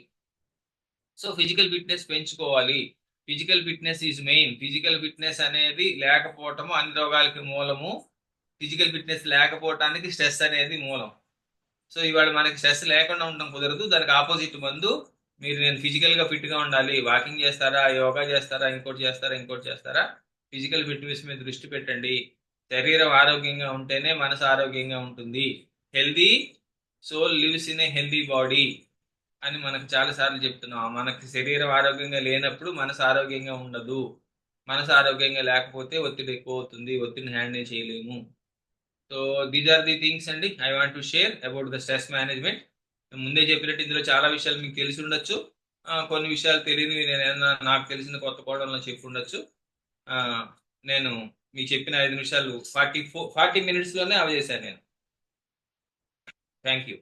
సో ఫిజికల్ ఫిట్నెస్ పెంచుకోవాలి. Physical fitness is main. Physical fitness అనేది లేకపోవటము అన్ని రోగాలకి మూలము. ఫిజికల్ ఫిట్నెస్ లేకపోవటానికి స్ట్రెస్ అనేది మూలం. సో ఇవాళ మనకి స్ట్రెస్ లేకుండా ఉండడం కుదరదు. దానికి ఆపోజిట్ మందు. మీరు నేను ఫిజికల్ గా ఫిట్ గా ఉండాలి, వాకింగ్ చేస్తారా, యోగా చేస్తారా, ఇంకోటి చేస్తారా, ఫిజికల్ ఫిట్నెస్ మీద దృష్టి పెట్టండి. శరీరం ఆరోగ్యంగా ఉంటేనే మనసు ఆరోగ్యంగా ఉంటుంది. Healthy soul lives in a healthy body అని మనకు చాలా సార్లు చెప్తున్నాం. మనకి శరీరం ఆరోగ్యంగా లేనప్పుడు మనసు ఆరోగ్యంగా ఉండదు. మనసు ఆరోగ్యంగా లేకపోతే ఒత్తిడి ఎక్కువ అవుతుంది, ఒత్తిడిని హ్యాండిల్ చేయలేము. So these are the things అండి I want to share about the stress management. ముందే చెప్పినట్టు ఇందులో చాలా విషయాలు మీకు తెలిసి ఉండొచ్చు, కొన్ని విషయాలు తెలియనివి నేను ఏమన్నా నాకు తెలిసిన కొత్త కోణంలో చెప్పి ఉండొచ్చు. నేను మీకు చెప్పిన 5 నిమిషాలు 40 minutes లోనే అవజేశాను నేను. Thank you.